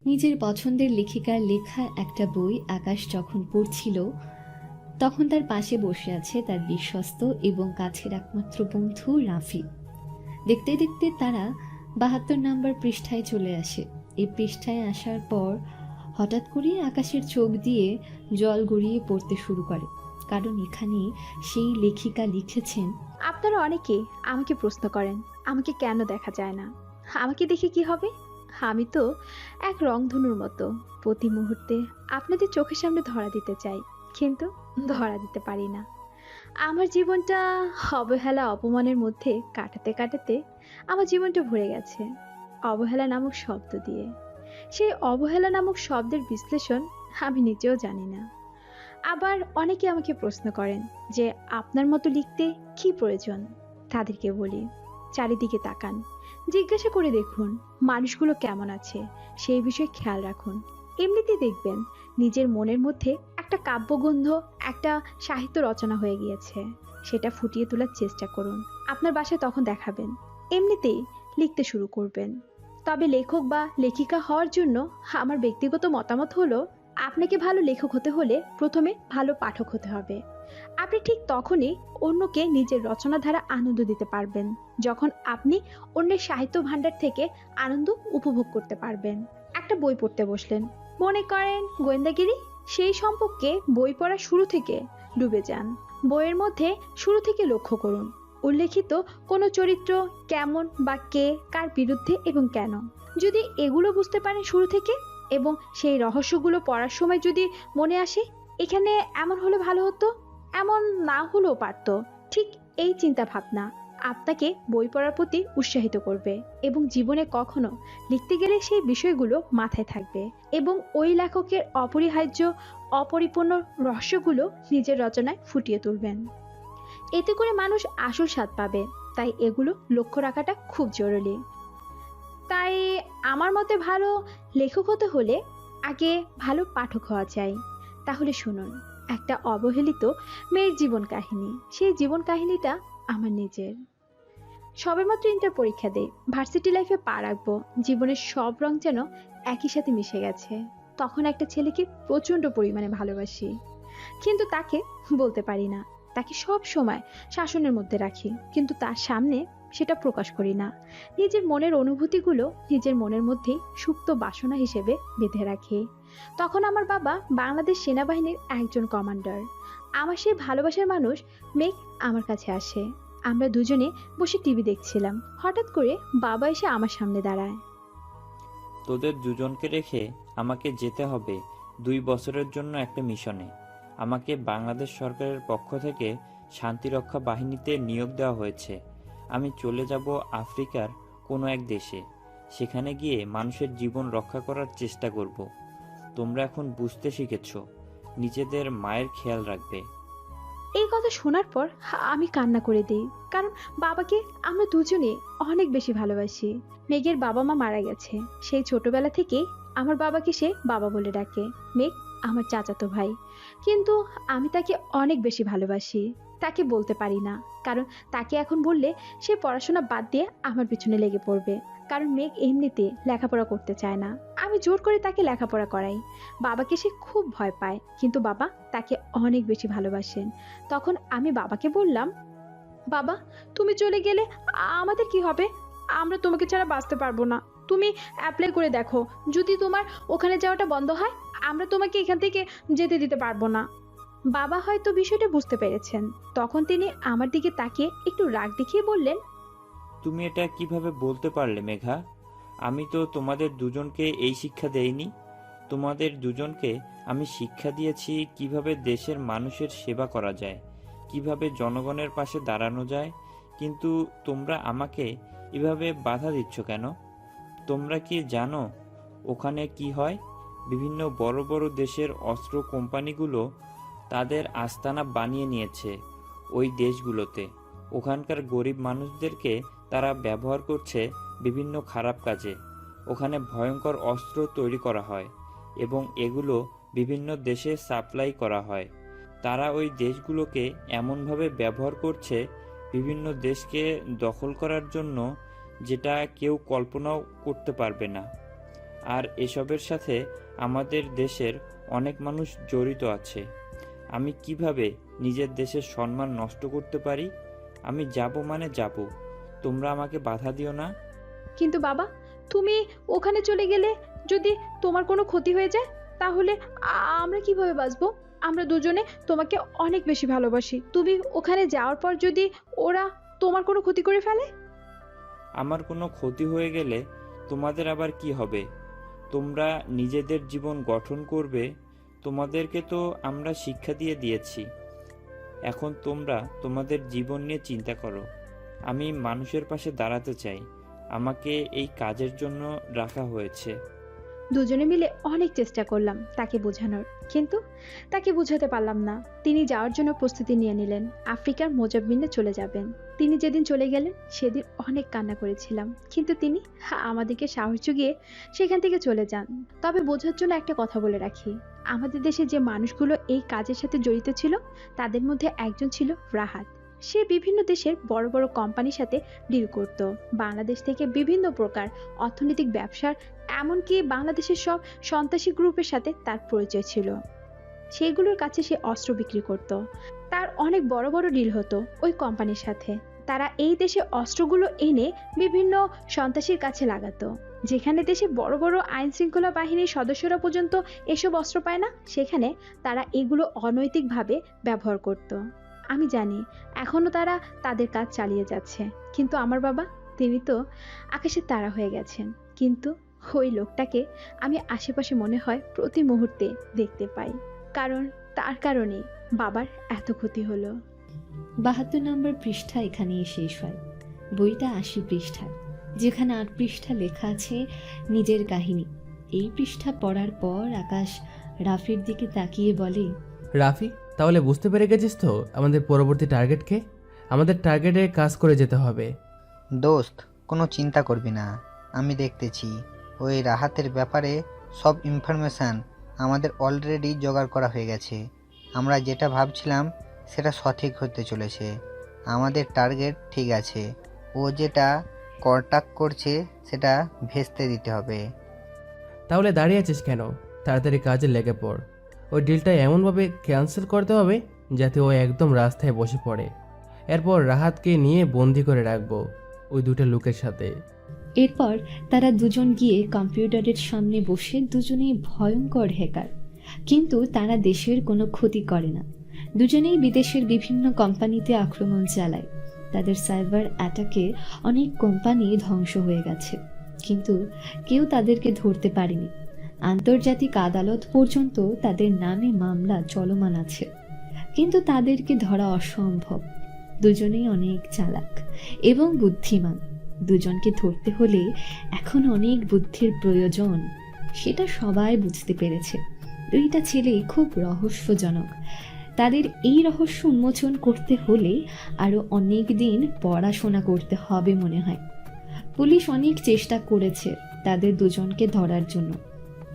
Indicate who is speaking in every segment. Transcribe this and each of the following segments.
Speaker 1: নিজের পছন্দের লেখিকার লেখা একটা বই আকাশ যখন পড়ছিল, তখন তার পাশে বসে আছে তার বিশ্বস্ত এবং কাছের একমাত্র বন্ধু রাফি। দেখতে দেখতে তারা ৭২ নম্বর পৃষ্ঠায় চলে আসে। এই পৃষ্ঠায় আসার পর হঠাৎ করে আকাশের চোখ দিয়ে জল গড়িয়ে পড়তে শুরু করে, কারণ এখানে সেই লেখিকা লিখেছেন।
Speaker 2: আপনারা অনেকেই আমাকে প্রশ্ন করেন, আমাকে কেন দেখা যায় না, আমাকে দেখে কি হবে। আমি তো এক রংধনুর মতো, প্রতি মুহূর্তে আপনাদের চোখের সামনে ধরা দিতে চাই, কিন্তু ধরা দিতে পারি না। আমার জীবনটা অবহেলা অপমানের মধ্যে কাটাতে কাটাতে আমার জীবনটা ভরে গেছে অবহেলা নামক শব্দ দিয়ে। সেই অবহেলা নামক শব্দের বিশ্লেষণ আমি নিজেও জানি না। আবার অনেকে আমাকে প্রশ্ন করেন যে আপনার মতো লিখতে কি প্রয়োজন। তাদেরকে বলি, চারিদিকে তাকান, জিজ্ঞাসা করে দেখুন মানুষগুলো কেমন আছে, সেই বিষয়ে খেয়াল রাখুন। এমনিতেই দেখবেন নিজের মনের মধ্যে একটা কাব্যগন্ধ, একটা সাহিত্য রচনা হয়ে গিয়েছে। সেটা ফুটিয়ে তোলার চেষ্টা করুন, আপনার বাসায় তখন দেখাবেন। এমনিতেই লিখতে শুরু করবেন। তবে লেখক বা লেখিকা হওয়ার জন্য আমার ব্যক্তিগত মতামত হলো, আপনাকে ভালো লেখক হতে হলে প্রথমে ভালো পাঠক হতে হবে। আপনি ঠিক তখনই অন্যকে নিজের রচনা দ্বারা আনন্দ দিতে পারবেন, যখন আপনি অন্যের সাহিত্য ভাণ্ডার থেকে আনন্দ উপভোগ করতে পারবেন। একটা বই পড়তে বসলেন, মনে করেন গোয়েন্দাগিরি, সেই সম্পর্কে বই পড়া শুরু থেকে ডুবে যান। বইয়ের মধ্যে শুরু থেকে লক্ষ্য করুন উল্লেখিত কোনো চরিত্র কেমন বা কে কার বিরুদ্ধে এবং কেন। যদি এগুলো বুঝতে পারেন শুরু থেকে, এবং সেই রহস্যগুলো পড়ার সময় যদি মনে আসে এখানে এমন হলে ভালো হতো, এমন না হলেও পারত, ঠিক এই চিন্তা ভাবনা আপনাকে বই পড়ার প্রতি উৎসাহিত করবে, এবং জীবনে কখনো লিখতে গেলে সেই বিষয়গুলো মাথায় থাকবে, এবং ওই লেখকের অপরিহার্য অপরিপূর্ণ রহস্যগুলো নিজের রচনায় ফুটিয়ে তুলবেন। এতে করে মানুষ আসল স্বাদ পাবে। তাই এগুলো লক্ষ্য রাখাটা খুব জরুরি। তাই আমার মতে ভালো লেখক হতে হলে আগে ভালো পাঠক হওয়া চাই। তাহলে শুনুন একটা অবহেলিত মেয়ের জীবন কাহিনী। সেই জীবন কাহিনীটা আমার নিজের। সবেমাত্র ইন্টার পরীক্ষা দেই, ভার্সিটি লাইফে পা রাখবো, জীবনের সব রং যেন একই সাথে মিশে গেছে। তখন একটা ছেলেকে প্রচন্ড পরিমাণে ভালোবাসি, কিন্তু তাকে বলতে পারি না। তাকে সব সময় শাসনের মধ্যে রাখি, কিন্তু তার সামনে সেটা প্রকাশ করি না। নিজের মনের অনুভূতিগুলো নিজের মনের মধ্যেই সুপ্ত বাসনা হিসেবে বেঁধে রাখি। তখন আমার বাবা বাংলাদেশ সেনাবাহিনীর একজন কমান্ডার। আমার সেই ভালোবাসার মানুষ মেঘ আমার কাছে আসে। আমরা দুজনে বসে টিভি দেখছিলাম। হঠাৎ করে বাবা এসে আমার সামনে দাঁড়ায়।
Speaker 3: তোদের দুজনকে রেখে আমাকে যেতে হবে 2 বছরের জন্য একটা মিশনে। আমাকে বাংলাদেশ সরকারের পক্ষ থেকে শান্তিরক্ষা বাহিনীতে নিয়োগ দেওয়া হয়েছে। আমি চলে যাব আফ্রিকার কোনো এক দেশে। সেখানে গিয়ে মানুষের জীবন রক্ষা করার চেষ্টা করব। তোমরা এখন বুঝতে শিখেছ, নিজেদের মায়ের খেয়াল রাখবে।
Speaker 2: এই কথা শোনার পর আমি কান্না করে দিই, কারণ বাবাকে আমরা দুজনে অনেক বেশি ভালোবাসি। মেঘের বাবা মা মারা গেছে। সেই ছোটবেলা থেকেই আমার বাবাকে সে বাবা বলে ডাকে। মেঘ আমার চাচাতো ভাই, কিন্তু আমি তাকে অনেক বেশি ভালোবাসি। তাকে বলতে পারি না, কারণ তাকে এখন বললে সে পড়াশোনা বাদ দিয়ে আমার পিছনে লেগে পড়বে। কারণ মেঘ এমনিতে লেখাপড়া করতে চায় না। আমি জোর করে তাকে লেখাপড়া করাই। বাবাকে সে খুব ভয় পায়, কিন্তু বাবা তাকে অনেক বেশি ভালোবাসেন। তখন আমি বাবাকে বললাম, বাবা তুমি চলে গেলে আমাদের কি হবে? আমরা তোমাকে ছাড়া বাঁচতে পারবো না। তুমি অ্যাপ্লাই করে দেখো, যদি তোমার ওখানে যাওয়াটা বন্ধ হয় আমরা তোমাকে এখান থেকে যেতে দিতে পারবো না। বাবা হয়তো বিষয়টা বুঝতে পেরেছেন। তখন তিনি আমার দিকে তাকিয়ে একটু রাগ দেখিয়ে বললেন,
Speaker 3: তুমি এটা কিভাবে বলতে পারলে মেঘা? আমি তো তোমাদের দুজনকে এই শিক্ষা দেইনি। তোমাদের দুজনকে আমি শিক্ষা দিয়েছি কিভাবে দেশের মানুষের সেবা করা যায়, কিভাবে জনগণের পাশে দাঁড়ানো যায়। কিন্তু তোমরা আমাকে এভাবে বাধা দিচ্ছ কেন? তোমরা কি জানো ওখানে কি হয়? বিভিন্ন বড় বড় দেশের অস্ত্র কোম্পানিগুলো তাদের আস্তানা বানিয়ে নিয়েছে ওই দেশগুলোতে। ওখানকার গরিব মানুষদেরকে তারা ব্যবহার করছে বিভিন্ন খারাপ কাজে। ওখানে ভয়ঙ্কর অস্ত্র তৈরি করা হয় এবং এগুলো বিভিন্ন দেশে সাপ্লাই করা হয়। তারা ওই দেশগুলোকে এমনভাবে ব্যবহার করছে বিভিন্ন দেশকে দখল করার জন্য, যেটা কেউ কল্পনাও করতে পারবে না। আর এসবের সাথে আমাদের দেশের অনেক মানুষ জড়িত আছে। আমি কিভাবে নিজের দেশের সম্মান নষ্ট করতে পারি? আমি যাব মানে যাব, তোমরা আমাকে বাধা দিও না।
Speaker 2: কিন্তু বাবা, তুমি ওখানে চলে গেলে যদি তোমার কোনো ক্ষতি হয়ে যায়, তাহলে আমরা কিভাবে বাঁচবো? আমরা দুজনে তোমাকে অনেক বেশি ভালোবাসি। তুমি ওখানে যাওয়ার পর যদি ওরা তোমার কোনো ক্ষতি করে ফেলে?
Speaker 3: আমার কোনো ক্ষতি হয়ে গেলে তোমাদের আবার কি হবে? তোমরা নিজেদের জীবন গঠন করবে। তোমাদেরকে তো আমরা শিক্ষা দিয়েছি। এখন তোমরা তোমাদের জীবন নিয়ে চিন্তা করো। আমি মানুষের পাশে দাঁড়াতে চাই। আমাকে এই কাজের জন্য রাখা হয়েছে।
Speaker 2: দুজনে মিলে অনেক চেষ্টা করলাম তাকে বোঝানোর, কিন্তু তাকে বোঝাতে পারলাম না। তিনি যাওয়ার জন্য প্রস্তুতি নিয়ে নিলেন। আফ্রিকার মোজাম্বিনে চলে যাবেন। তিনি যেদিন চলে গেলেন সেদিন অনেক কান্না করেছিলাম, কিন্তু তিনি আমাদেরকে সাহস জুগিয়ে সেখান থেকে চলে যান। তবে বোঝার জন্য একটা কথা বলে রাখি, আমাদের দেশে যে মানুষগুলো এই কাজের সাথে জড়িত ছিল তাদের মধ্যে একজন ছিল রাহাত। সে বিভিন্ন দেশের বড় বড় কোম্পানির সাথে ডিল করত। বাংলাদেশ থেকে বিভিন্ন প্রকার অর্থনৈতিক ব্যবসার, এমনকি বাংলাদেশের সব সন্ত্রাসী গ্রুপের সাথে তার পরিচয় ছিল। সেগুলোর কাছে সে অস্ত্র বিক্রি করত। তার অনেক বড় বড় ডিল হতো ওই কোম্পানির সাথে। তারা এই দেশে অস্ত্রগুলো এনে বিভিন্ন সন্ত্রাসীর কাছে লাগাতো। যেখানে দেশে বড় বড় আইন শৃঙ্খলা বাহিনীর সদস্যরা পর্যন্ত এসব অস্ত্র পায় না, সেখানে তারা এগুলো অনৈতিকভাবে ব্যবহার করত। আমি জানি এখনো তারা তাদের কাজ চালিয়ে যাচ্ছে, কিন্তু আমার বাবা, তিনি তো আকাশের তারা হয়ে গেছেন। কিন্তু ওই লোকটাকে আমি আশেপাশে মনে হয় প্রতি মুহূর্তে দেখতে পাই, কারণ তার কারণে বাবার এত ক্ষতি হলো।
Speaker 1: 72 নম্বর পৃষ্ঠা এখানেই শেষ হয়। বইটা 80 পৃষ্ঠার, যেখানে 8 পৃষ্ঠা লেখা আছে নিজের কাহিনী। এই পৃষ্ঠা পড়ার পর আকাশ রাফির দিকে তাকিয়ে বলে,
Speaker 4: রাফি, তাহলে বুঝতে পেরে গেছিস তো আমাদের পরবর্তী টার্গেটকে? আমাদের টার্গেটে কাজ করে যেতে হবে।
Speaker 5: দোস্ত, কোনো চিন্তা করবি না, আমি দেখতেছি। ওই রাহাতের ব্যাপারে সব ইনফরমেশান আমাদের অলরেডি জোগাড় করা হয়ে গেছে। আমরা যেটা ভাবছিলাম সেটা সঠিক হতে চলেছে। আমাদের টার্গেট ঠিক আছে, ও যেটা কন্ট্যাক্ট করছে সেটা ভেস্তে দিতে হবে।
Speaker 4: তাহলে দাঁড়িয়ে আছিস কেন? তাড়াতাড়ি কাজে লেগে পড়। ওই ডিলটা এমনভাবে ক্যান্সেল করতে হবে যাতে ও একদম রাস্তায় বসে পড়ে। এরপর রাহাতকে নিয়ে বন্দি করে রাখবো ওই দুটো লোকের সাথে।
Speaker 1: এরপর তারা দুজন গিয়ে কম্পিউটারের সামনে বসে দুজনেই ভয়ঙ্কর হ্যাকার, কিন্তু তারা দেশের কোনো ক্ষতি করে না। দুজনেই বিদেশের বিভিন্ন কোম্পানিতে আক্রমণ চালায়। তাদের সাইবার অ্যাটাকে অনেক কোম্পানি ধ্বংস হয়ে গেছে, কিন্তু কেউ তাদেরকে ধরতে পারেনি। আন্তর্জাতিক আদালত পর্যন্ত তাদের নামে মামলা চলমান আছে, কিন্তু তাদেরকে ধরা অসম্ভব। দুজনেই অনেক চালাক এবং বুদ্ধিমান। দুজনকে ধরতে হলে এখন অনেক বুদ্ধির প্রয়োজন, সেটা সবাই বুঝতে পেরেছে। দুইটা ছেলে খুব রহস্যজনক। তাদের এই রহস্য উন্মোচন করতে হলে আরো অনেক দিন পড়াশোনা করতে হবে মনে হয়। পুলিশ অনেক চেষ্টা করেছে তাদের দুজনকে ধরার জন্য,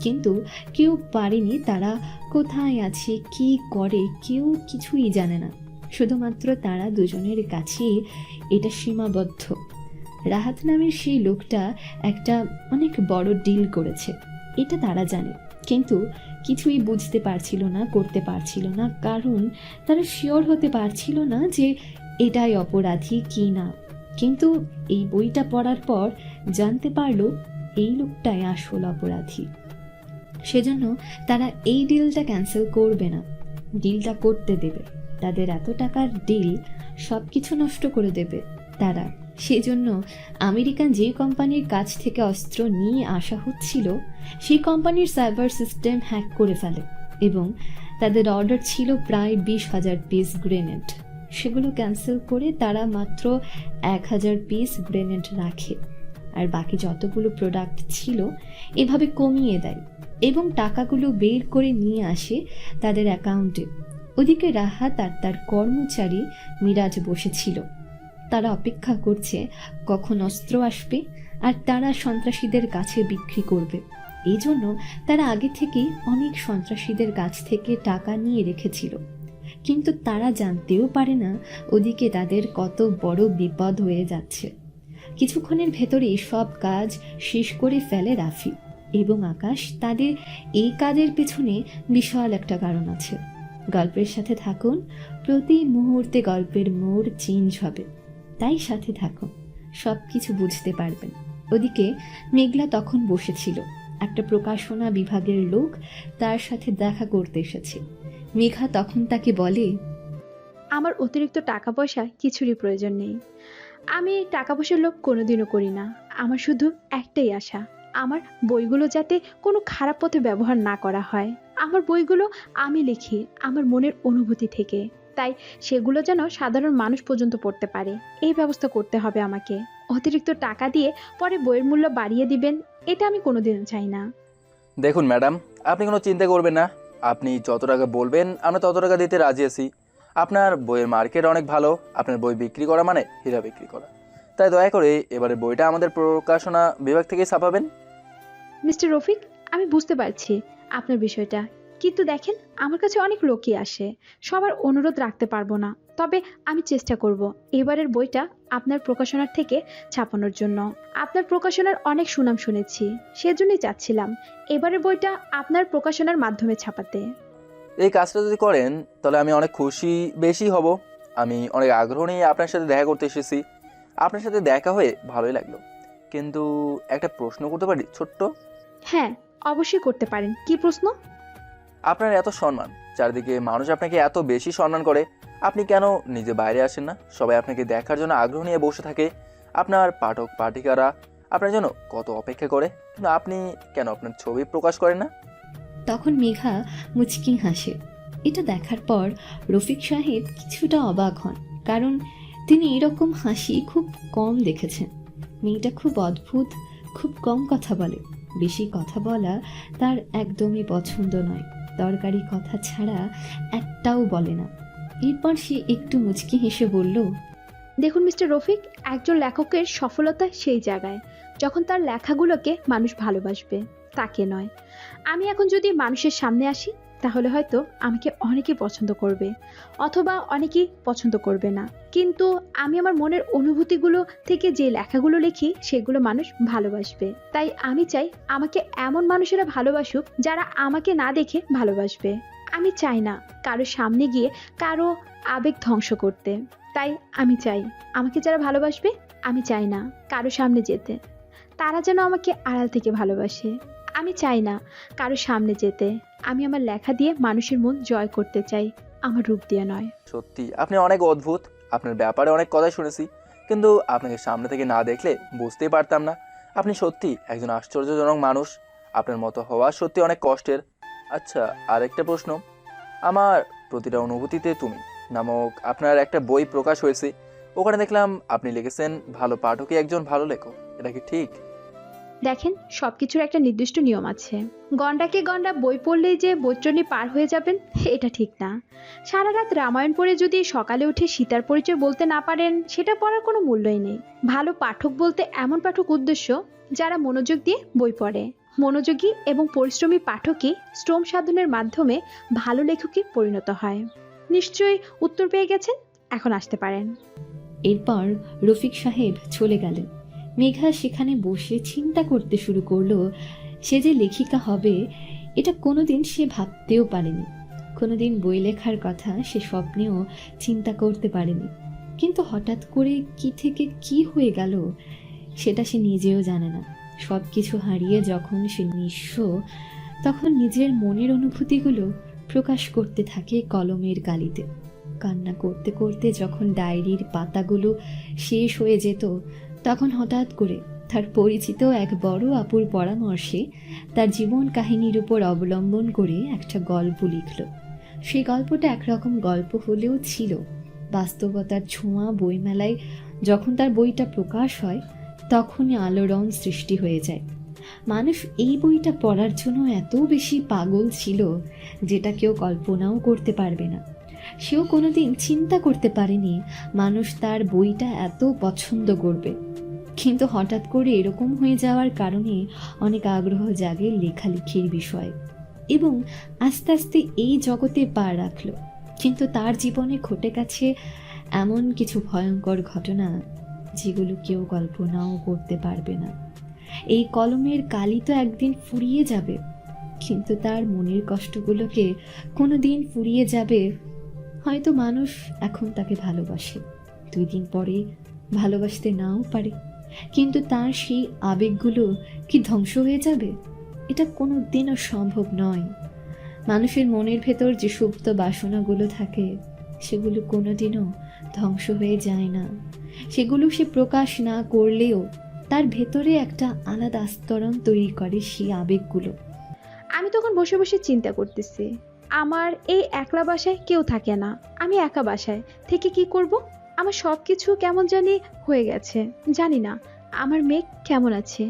Speaker 1: কিন্তু কেউ পারেনি। তারা কোথায় আছে, কি করে, কেউ কিছুই জানে না। শুধুমাত্র তারা দুজনের কাছেই এটা সীমাবদ্ধ। রাহাত নামের সেই লোকটা একটা অনেক বড় ডিল করেছে, এটা তারা জানে, কিন্তু কিছুই বুঝতে পারছিল না, করতে পারছিল না, কারণ তারা শিওর হতে পারছিল না যে এটাই অপরাধী কি না। কিন্তু এই বইটা পড়ার পর জানতে পারলো এই লোকটাই আসল অপরাধী। সেজন্য তারা এই ডিলটা ক্যান্সেল করবে না, ডিলটা করতে দেবে। তাদের এত টাকার ডিল সব কিছু নষ্ট করে দেবে তারা। সেজন্য আমেরিকান যে কোম্পানির কাছ থেকে অস্ত্র নিয়ে আসা হচ্ছিল সেই কোম্পানির সাইবার সিস্টেম হ্যাক করে ফেলে, এবং তাদের অর্ডার ছিল প্রায় 20,000 পিস গ্রেনেড। সেগুলো ক্যান্সেল করে তারা মাত্র 1,000 পিস গ্রেনেড রাখে, আর বাকি যতগুলো প্রোডাক্ট ছিল এভাবে কমিয়ে দেয় এবং টাকাগুলো বের করে নিয়ে আসে তাদের অ্যাকাউন্টে। ওদিকে রাহাত আর তার কর্মচারী মিরাজ বসেছিল। তারা অপেক্ষা করছে কখন অস্ত্র আসবে আর তারা সন্ত্রাসীদের কাছে বিক্রি করবে। এই জন্য তারা আগে থেকেই অনেক সন্ত্রাসীদের কাছ থেকে টাকা নিয়ে রেখেছিল, কিন্তু তারা জানতেও পারে না ওদিকে তাদের কত বড় বিপদ হয়ে যাচ্ছে। কিছুক্ষণের ভেতরে সব কাজ শেষ করে ফেলে রাফি এবং আকাশ। তাদের এই কাজের পেছনে বিশাল একটা কারণ আছে। গল্পের সাথে থাকুন, প্রতি মুহূর্তে গল্পের মোড় চেঞ্জ হবে, তাই সাথে থাকুন, সব কিছু বুঝতে পারবেন। ওদিকে মেঘলা তখন বসেছিল। একটা প্রকাশনা বিভাগের লোক তার সাথে দেখা করতে এসেছে। মেঘা তখন তাকে বলে,
Speaker 2: আমার অতিরিক্ত টাকা পয়সা কিছুরই প্রয়োজন নেই। আমি টাকা পয়সার লোভ কোনোদিনও করি না। আমার শুধু একটাই আশা, আমার বইগুলো যাতে কোনো খারাপ পথে ব্যবহার না করা হয়। আমার বইগুলো আমি লিখি আমার মনের অনুভূতি থেকে, তাই সেগুলো যেন সাধারণ মানুষ পর্যন্ত পড়তে পারে, এই ব্যবস্থা করতে হবে আমাকে। অতিরিক্ত টাকা দিয়ে পরে বইয়ের মূল্য বাড়িয়ে দিবেন, এটা আমি কোনোদিনও চাই না।
Speaker 6: দেখুন ম্যাডাম, আপনি কোনো চিন্তা করবেন না। আপনি যত টাকা বলবেন আমরা তত টাকা দিতে রাজি আছি। আপনার বইয়ের মার্কেট অনেক ভালো, আপনার বই বিক্রি করা মানে হীরা বিক্রি করা। তাই দয়া করে এবারে বইটা আমাদের প্রকাশনা বিভাগ থেকেই ছাপাবেন।
Speaker 2: মিস্টার রফিক, আমি বুঝতে পারছি আপনার বিষয়টা, কিন্তু দেখেন আমার কাছে অনেক লোকই আসে, সবার অনুরোধ রাখতে পারবো না। তবে আমি চেষ্টা করব এবারের বইটা আপনার প্রকাশনার থেকে ছাপানোর জন্য। আপনার প্রকাশনার অনেক সুনাম শুনেছি, সেজন্যই চাচ্ছিলাম এবারের বইটা আপনার প্রকাশনার মাধ্যমে ছাপাতে।
Speaker 6: এই কাজটা যদি করেন তাহলে আমি অনেক খুশি বেশি হব। আমি অনেক আগ্রহ নিয়ে আপনার সাথে দেখা করতে এসেছি। আপনার সাথে দেখা হয়ে ভালোই লাগলো, কিন্তু একটা প্রশ্ন করতে পারি ছোট্ট?
Speaker 2: হ্যাঁ, অবশ্যই করতে পারেন, কি প্রশ্ন?
Speaker 6: আপনার এত সম্মান, চারিদিকে মানুষ আপনাকে এত বেশি সম্মান করে, আপনি কেন নিজে বাইরে আসেন না? সবাই আপনাকে দেখার জন্য আগ্রহ নিয়ে বসে থাকে, আপনার পাঠক পাঠিকারা আপনার জন্য কত অপেক্ষা করে, কিন্তু আপনি কেন আপনার ছবি প্রকাশ করেন না?
Speaker 1: তখন মেঘা মুচকি হাসে। এটা দেখার পর রফিক সাহেব কিছুটা অবাক হন, কারণ তিনি এরকম হাসি খুব কম দেখেছেন। মেয়েটা খুব অদ্ভুত, খুব কম কথা বলে। বেশি কথা বলা তার একদমই পছন্দ নয়, দরকারি কথা ছাড়া একটাও বলে না। এরপর সে একটু মুচকি হেসে বলল,
Speaker 2: দেখুন মিস্টার রফিক, একজন লেখকের সফলতা সেই জায়গায় যখন তার লেখাগুলোকে মানুষ ভালোবাসবে, তাকে নয়। আমি এখন যদি মানুষের সামনে আসি তাহলে হয়তো আমাকে অনেকে পছন্দ করবে, অথবা অনেকেই পছন্দ করবে না, কিন্তু আমি আমার মনের অনুভূতিগুলো থেকে যে লেখাগুলো লিখি সেগুলো মানুষ ভালোবাসবে। তাই আমি চাই আমাকে এমন মানুষেরা ভালোবাসুক যারা আমাকে না দেখে ভালোবাসবে। আমি চাই না কারো সামনে গিয়ে কারো আবেগ ধ্বংস করতে। তাই আমি চাই আমাকে যারা ভালোবাসবে, আমি চাই না কারো সামনে যেতে, তারা যেন আমাকে আড়াল থেকে ভালোবাসে। আমি চাই না কারো সামনে যেতে। আমি আমার লেখা দিয়ে মানুষের মন জয় করতে চাই, আমার রূপ দিয়ে নয়।
Speaker 6: সত্যি আপনি অনেক অদ্ভুত, আপনার ব্যাপারে অনেক কথাই শুনেছি, কিন্তু আপনাকে সামনে থেকে না দেখলে বুঝতেই পারতাম না। আপনি সত্যি একজন আশ্চর্যজনক মানুষ, আপনার মতো হওয়া সত্যি অনেক কষ্টের। আচ্ছা, আরেকটা প্রশ্ন। আমার প্রতিটা অনুভূতিতে তুমি নামক আপনার একটা বই প্রকাশ হয়েছে, ওখানে দেখলাম আপনি লিখেছেন ভালো পাঠকই একজন ভালো লেখক, এটা কি ঠিক?
Speaker 2: দেখেন, সবকিছুর একটা নির্দিষ্ট নিয়ম আছে। গন্ডাকে গন্ডা বই পড়লেই যে বৈতরণী পার হয়ে যাবেন, এটা ঠিক না। সারা রাত রামায়ণ পড়ে যদি সকালে উঠে সীতার পরিচয় বলতে না পারেন, সেটা পড়ার কোনো মূল্যই নেই। ভালো পাঠক বলতে এমন পাঠক উদ্দেশ্য যারা মনোযোগ দিয়ে বই পড়ে। মনোযোগী এবং পরিশ্রমী পাঠকই শ্রম সাধনের মাধ্যমে ভালো লেখকে পরিণত হয়। নিশ্চয়ই উত্তর পেয়ে গেছেন, এখন আসতে পারেন।
Speaker 1: এরপর রফিক সাহেব চলে গেলেন। মেঘা সেখানে বসে চিন্তা করতে শুরু করলো, সে যে লেখিকা হবে এটা কোনোদিন সে ভাবতেও পারেনি। কোনোদিন বই লেখার কথা সে স্বপ্নেও চিন্তা করতে পারেনি। কিন্তু হঠাৎ করে কি থেকে কি হয়ে গেল সেটা সে নিজেও জানে না। সব কিছু হারিয়ে যখন সে নিঃস্ব, তখন নিজের মনের অনুভূতিগুলো প্রকাশ করতে থাকে কলমের কালিতে। কান্না করতে করতে যখন ডায়েরির পাতাগুলো শেষ হয়ে যেত, তখন হঠাৎ করে তার পরিচিত এক বড় আপুর পরামর্শে তার জীবন কাহিনীর উপর অবলম্বন করে একটা গল্প লিখল। সেই গল্পটা একরকম গল্প হলেও ছিল বাস্তবতার ছোঁয়া। বইমেলায় যখন তার বইটা প্রকাশ হয়, তখনই আলোড়ন সৃষ্টি হয়ে যায়। মানুষ এই বইটা পড়ার জন্য এত বেশি পাগল ছিল যেটা কেউ কল্পনাও করতে পারবে না। সেও কোনোদিন চিন্তা করতে পারেনি মানুষ তার বইটা এত পছন্দ করবে। কিন্তু হঠাৎ করে এরকম হয়ে যাওয়ার কারণে অনেক আগ্রহ জাগে লেখালেখির বিষয়ে, এবং আস্তে আস্তে এই জগতে পা রাখল। কিন্তু তার জীবনে ঘটে গেছে এমন কিছু ভয়ঙ্কর ঘটনা যেগুলো কেউ কল্পনাও করতে পারবে না। এই কলমের কালি তো একদিন ফুরিয়ে যাবে, কিন্তু তার মনের কষ্টগুলোকে কোনো দিন ফুরিয়ে যাবে। হয়তো মানুষ এখন তাকে ভালোবাসে, 2 দিন পরে ভালোবাসতে নাও পারে, কিন্তু তার সেই আবেগগুলো কি ধ্বংস হয়ে যাবে? এটা কোনো দিনও সম্ভব নয়। মানুষের মনের ভেতর যে সুপ্ত বাসনাগুলো থাকে সেগুলো কোনোদিনও ধ্বংস হয়ে যায় না। সেগুলো সে প্রকাশ না করলেও তার ভেতরে একটা আলাদা আস্তরণ তৈরি করে সেই আবেগগুলো।
Speaker 2: আমি তখন বসে বসে চিন্তা করতেছি, আমার এই একলা বাসায় কেউ থাকে না। আমি একা বাসায় থেকে কি করব? আমার সব কিছু কেমন জানি হয়ে গেছে। জানি না আমার মেয়ে কেমন আছে।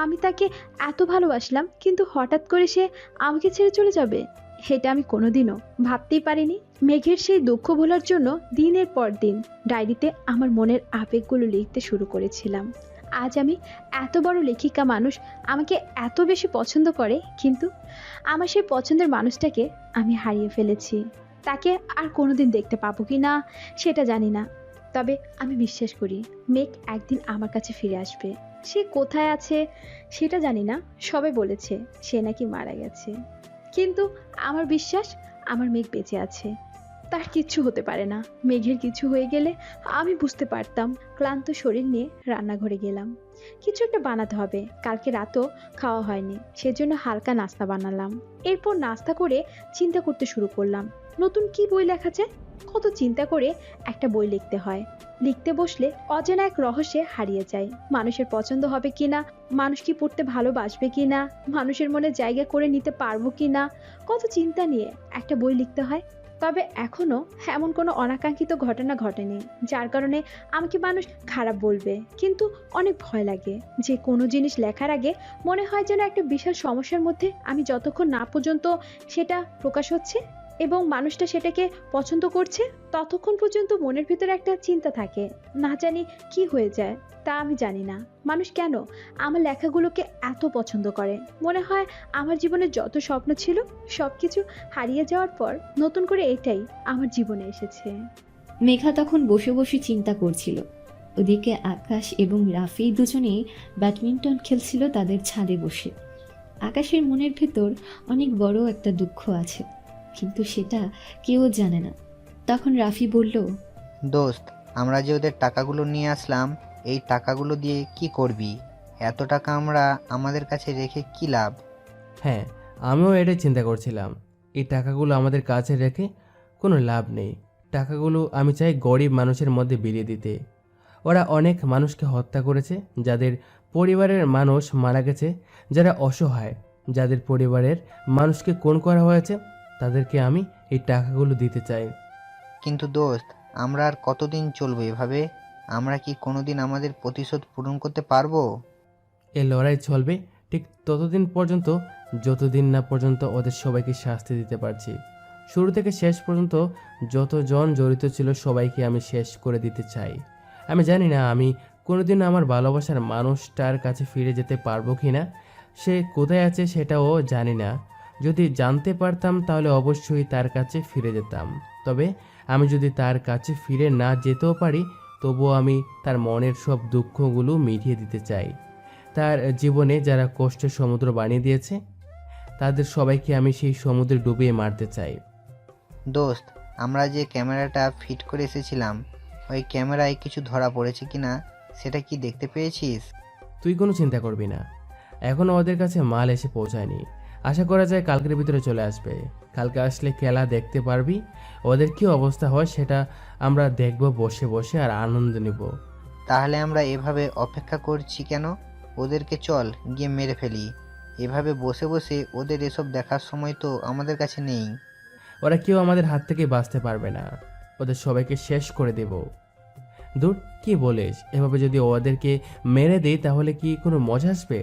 Speaker 2: আমি তাকে এত ভালোবাসলাম, কিন্তু হঠাৎ করে সে আমাকে ছেড়ে চলে যাবে, সেটা আমি কোনোদিনও ভাবতেই পারিনি। মেঘের সেই দুঃখ ভোলার জন্য দিনের পর দিন ডায়েরিতে আমার মনের আবেগগুলো লিখতে শুরু করেছিলাম। আজ আমি এত বড় লেখিকা, মানুষ আমাকে এত বেশি পছন্দ করে, কিন্তু আমার সেই পছন্দের মানুষটাকে আমি হারিয়ে ফেলেছি। তাকে আর কোনোদিন দেখতে পাবো কি না সেটা জানি না, তবে আমি বিশ্বাস করি মেঘ একদিন আমার কাছে ফিরে আসবে। সে কোথায় আছে সেটা জানি না, সবাই বলেছে সে নাকি মারা গেছে, কিন্তু আমার বিশ্বাস আমার মেঘ বেঁচে আছে। তার কিচ্ছু হতে পারে না। মেঘের কিছু হয়ে গেলে আমি বুঝতে পারতাম। ক্লান্ত শরীর নিয়ে রান্নাঘরে গেলাম, কিছু একটা বানাতে হবে। কালকে রাতও খাওয়া হয়নি, সেজন্য হালকা নাস্তা বানালাম। এরপর নাস্তা করে চিন্তা করতে শুরু করলাম, নতুন কি বই লেখা যায়। কত চিন্তা করে একটা বই লিখতে হয়। লিখতে বসলে অজানা এক রহস্যে হারিয়ে যায়। মানুষের পছন্দ হবে কিনা, মানুষ কি পড়তে ভালোবাসবে কিনা, মানুষের মনে জায়গা করে নিতে পারবো কিনা, কত চিন্তা নিয়ে একটা বই লিখতে হয়। তবে এখনো এমন কোনো অনাকাঙ্ক্ষিত ঘটনা ঘটেনি যার কারণে আমাকে মানুষ খারাপ বলবে, কিন্তু অনেক ভয় লাগে। যে কোনো জিনিস লেখার আগে মনে হয় যেন একটা বিশাল সমস্যার মধ্যে আমি যতক্ষণ না পর্যন্ত সেটা প্রকাশ হচ্ছে এবং মানুষটা সেটাকে পছন্দ করছে, ততক্ষণ পর্যন্ত মনের ভিতরে একটা চিন্তা থাকে, না জানি কি হয়ে যায়। তা আমি জানি না মানুষ কেন আমার লেখাগুলোকে এত পছন্দ করে। মনে হয় আমার জীবনে যত স্বপ্ন ছিল সব কিছু হারিয়ে যাওয়ার পর নতুন করে এটাই আমার জীবনে এসেছে।
Speaker 1: মেঘা তখন বসে বসে চিন্তা করছিল। ওদিকে আকাশ এবং রাফি দুজনেই ব্যাডমিন্টন খেলছিল তাদের ছাদে বসে। আকাশের মনের ভেতর অনেক বড় একটা দুঃখ আছে, কিন্তু সেটা কেউ জানে না। তখন রাফি বলল,
Speaker 5: দোস্ত, আমরা যে ওদের টাকাগুলো নিয়ে আসলাম, এই টাকাগুলো দিয়ে কি করবি? এত টাকা আমরা আমাদের কাছে রেখে কি লাভ?
Speaker 4: হ্যাঁ, আমিও এটাই চিন্তা করছিলাম। এই টাকাগুলো আমাদের কাছে রেখে কোনো লাভ নেই। টাকাগুলো আমি চাই গরিব মানুষের মধ্যে বিলিয়ে দিতে। ওরা অনেক মানুষকে হত্যা করেছে, যাদের পরিবারের মানুষ মারা গেছে, যারা অসহায়, যাদের পরিবারের মানুষকে খুন করা হয়েছে, তাদেরকে আমি এই টাকাগুলো দিতে চাই।
Speaker 5: কিন্তু দোস্ত, আমরা আর কতদিন চলবো এভাবে? আমরা কি কোনোদিন আমাদের প্রতিশোধ পূরণ করতে পারবো?
Speaker 4: এই লড়াই চলবে ঠিক ততদিন পর্যন্ত যতদিন না পর্যন্ত ওদের সবাইকে শাস্তি দিতে পারছি। শুরু থেকে শেষ পর্যন্ত যতজন জড়িত ছিল সবাইকে আমি শেষ করে দিতে চাই। আমি জানি না আমি কোনোদিন আমার ভালোবাসার মানুষটার কাছে ফিরে যেতে পারবো কি না। সে কোথায় আছে সেটাও জানি না। যদি জানতে পারতাম তাহলে অবশ্যই তার কাছে ফিরে যেতাম। তবে আমি যদি তার কাছে ফিরে না যেতেও পারি, তবুও আমি তার মনের সব দুঃখগুলো মিটিয়ে দিতে চাই। তার জীবনে যারা কষ্টের সমুদ্র বানিয়ে দিয়েছে, তাদের সবাইকে আমি সেই সমুদ্রে ডুবিয়ে মারতে চাই।
Speaker 5: দোস্ত, আমরা যে ক্যামেরাটা ফিট করে এসেছিলাম, ওই ক্যামেরায় কিছু ধরা পড়েছে কিনা সেটা কি দেখতে পেয়েছিস?
Speaker 4: তুই কোনো চিন্তা করবি না, এখনও ওদের কাছে মাল এসে পৌঁছায়নি। আশা করা যায় কালকের ভিতরে চলে আসবে। কালকে আসলে খেলা দেখতে পারবি। ওদের কী অবস্থা হয় সেটা আমরা দেখব বসে বসে আর আনন্দ নিব।
Speaker 5: তাহলে আমরা এভাবে অপেক্ষা করছি কেন? ওদেরকে চল গিয়ে মেরে ফেলি। এভাবে বসে বসে ওদের এসব দেখার সময় তো আমাদের কাছে নেই।
Speaker 4: ওরা কেউ আমাদের হাত থেকে বাঁচতে পারবে না। ওদের সবাইকে শেষ করে দেব। দূর, কি বলিস? এভাবে যদি ওদেরকে মেরে দিই তাহলে কি কোনো মজা আসবে?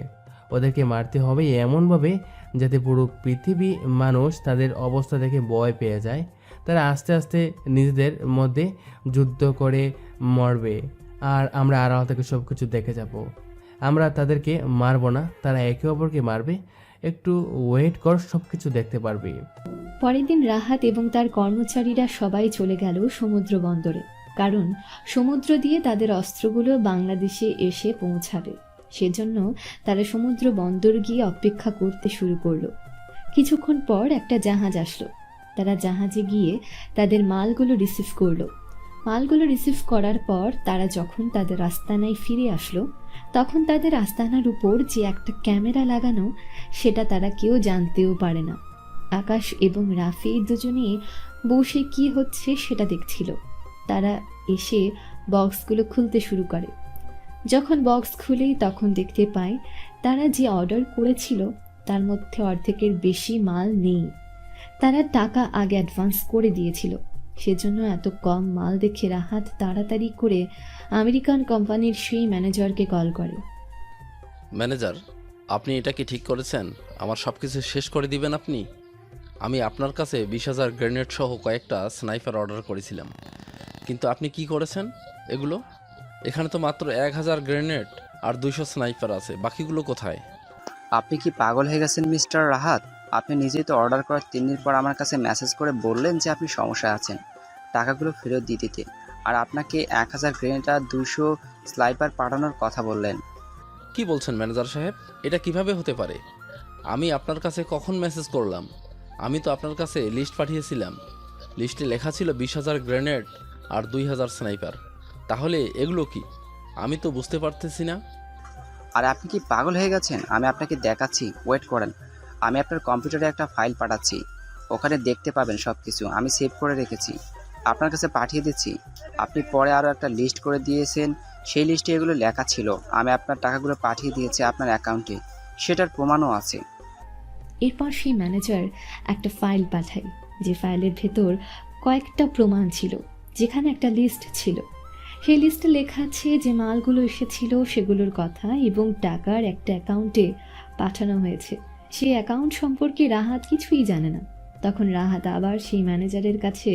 Speaker 4: ওদেরকে মারতে হবে এমনভাবে যাতে পুরো পৃথিবী মানুষ তাদের অবস্থা দেখে ভয় পেয়ে যায়। তারা আস্তে আস্তে নিজেদের মধ্যে যুদ্ধ করে মরবে, আর আমরা আড়াল থেকে সব কিছু দেখে যাব। আমরা তাদেরকে মারবো না, তারা একে অপরকে মারবে। একটু ওয়েট কর, সব কিছু দেখতে পারবি।
Speaker 1: পরের দিন রাহাত এবং তার কর্মচারীরা সবাই চলে গেল সমুদ্র বন্দরে। কারণ সমুদ্র দিয়ে তাদের অস্ত্রগুলো বাংলাদেশে এসে পৌঁছাবে। সেজন্য তারা সমুদ্র বন্দর গিয়ে অপেক্ষা করতে শুরু করলো। কিছুক্ষণ পর একটা জাহাজ আসলো। তারা জাহাজে গিয়ে তাদের মালগুলো রিসিভ করলো। মালগুলো রিসিভ করার পর তারা যখন তাদের আস্তানায় ফিরে আসলো, তখন তাদের আস্তানার উপর যে একটা ক্যামেরা লাগানো, সেটা তারা কেউ জানতেও পারে না। আকাশ এবং রাফি দুজনেই বসে কি হচ্ছে সেটা দেখছিল। তারা এসে বক্সগুলো খুলতে শুরু করে। যখন বক্স খুলে তখন দেখতে পায় তারা যে অর্ডার করেছিল তার মধ্যে অর্ধেকের বেশি মাল নেই। তারা টাকা আগে অ্যাডভান্স করে দিয়েছিল, সেজন্য এত কম মাল দেখে রাহাত তাড়াতাড়ি করে আমেরিকান কোম্পানির সেই ম্যানেজারকে কল করে।
Speaker 7: ম্যানেজার, আপনি এটা কি ঠিক করেছেন? আমার সব কিছু শেষ করে দিবেন আপনি? আমি আপনার কাছে 20,000 গ্রেনেড সহ কয়েকটা স্নাইপার অর্ডার করেছিলাম, কিন্তু আপনি কি করেছেন এগুলো? এখানে তো মাত্র 1,000 গ্রেনেড আর 200 স্নাইপার আছে, বাকিগুলো কোথায়?
Speaker 8: আপনি কি পাগল হয়ে গেছেন মিস্টার রাহাত? আপনি নিজেই তো অর্ডার করার 3 দিন পর আমার কাছে মেসেজ করে বললেন যে আপনি সমস্যায় আছেন, টাকাগুলো ফেরত দিয়ে দিতে, আর আপনাকে 1,000 গ্রেনেড আর 200 স্নাইপার পাঠানোর কথা বললেন।
Speaker 7: কি বলছেন ম্যানেজার সাহেব? এটা কিভাবে হতে পারে? আমি আপনার কাছে কখন মেসেজ করলাম? আমি তো আপনার কাছে লিস্ট পাঠিয়েছিলাম। লিস্টে লেখা ছিল 20,000 গ্রেনেড আর 2,000 স্নাইপার। তাহলে এগুলো কি? আমি তো বুঝতে পারতেছি না।
Speaker 8: আর আপনি কি পাগল হয়ে গেছেন? আমি আপনাকে দেখাচ্ছি, ওয়েট করেন। আমি আপনার কম্পিউটারে একটা ফাইল পাঠাচ্ছি, ওখানে দেখতে পাবেন সব কিছু। আমি সেভ করে রেখেছি, আপনার কাছে পাঠিয়ে দিচ্ছি। আপনি পরে আরও একটা লিস্ট করে দিয়েছেন, সেই লিস্টে এগুলো লেখা ছিল। আমি আপনার টাকাগুলো পাঠিয়ে দিয়েছি আপনার অ্যাকাউন্টে, সেটার প্রমাণও আছে।
Speaker 1: এরপর সেই ম্যানেজার একটা ফাইল পাঠায়, যে ফাইলের ভেতর কয়েকটা প্রমাণ ছিল, যেখানে একটা লিস্ট ছিল। সেই লিস্টে লেখা আছে যে মালগুলো এসেছিল সেগুলোর কথা এবং টাকার একটা অ্যাকাউন্টে পাঠানো হয়েছে। সেই অ্যাকাউন্ট সম্পর্কে রাহাত কিছুই জানে না। তখন রাহাত আবার সেই ম্যানেজারের কাছে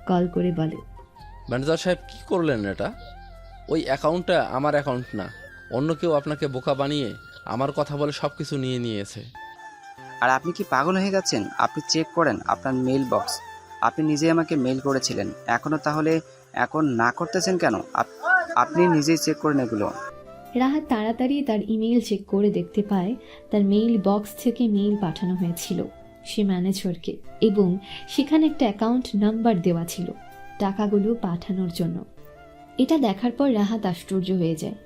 Speaker 1: কল করে বলে,
Speaker 7: ম্যানেজার সাহেব, কি করলেন এটা? ওই অ্যাকাউন্টটা আমার অ্যাকাউন্ট না, অন্য কেউ আপনাকে বোকা বানিয়ে আমার কথা বলে সব কিছু নিয়ে নিয়েছে।
Speaker 8: আর আপনি কি পাগল হয়ে গেছেন? আপনি চেক করেন আপনার মেইল বক্স, আপনি নিজেই আমাকে মেইল করেছিলেন এখনও, তাহলে এখন না করতেছেন কেন? আপনি নিজেই চেক করেন এগুলো।
Speaker 1: রাহাত তাড়াতাড়ি তার ইমেল চেক করে দেখতে পায় তার মেইল বক্স থেকে মেইল পাঠানো হয়েছিল সে ম্যানেজারকে, এবং সেখানে একটা অ্যাকাউন্ট নাম্বার দেওয়া ছিল টাকাগুলো পাঠানোর জন্য। এটা দেখার পর রাহাত আশ্চর্য হয়ে যায়।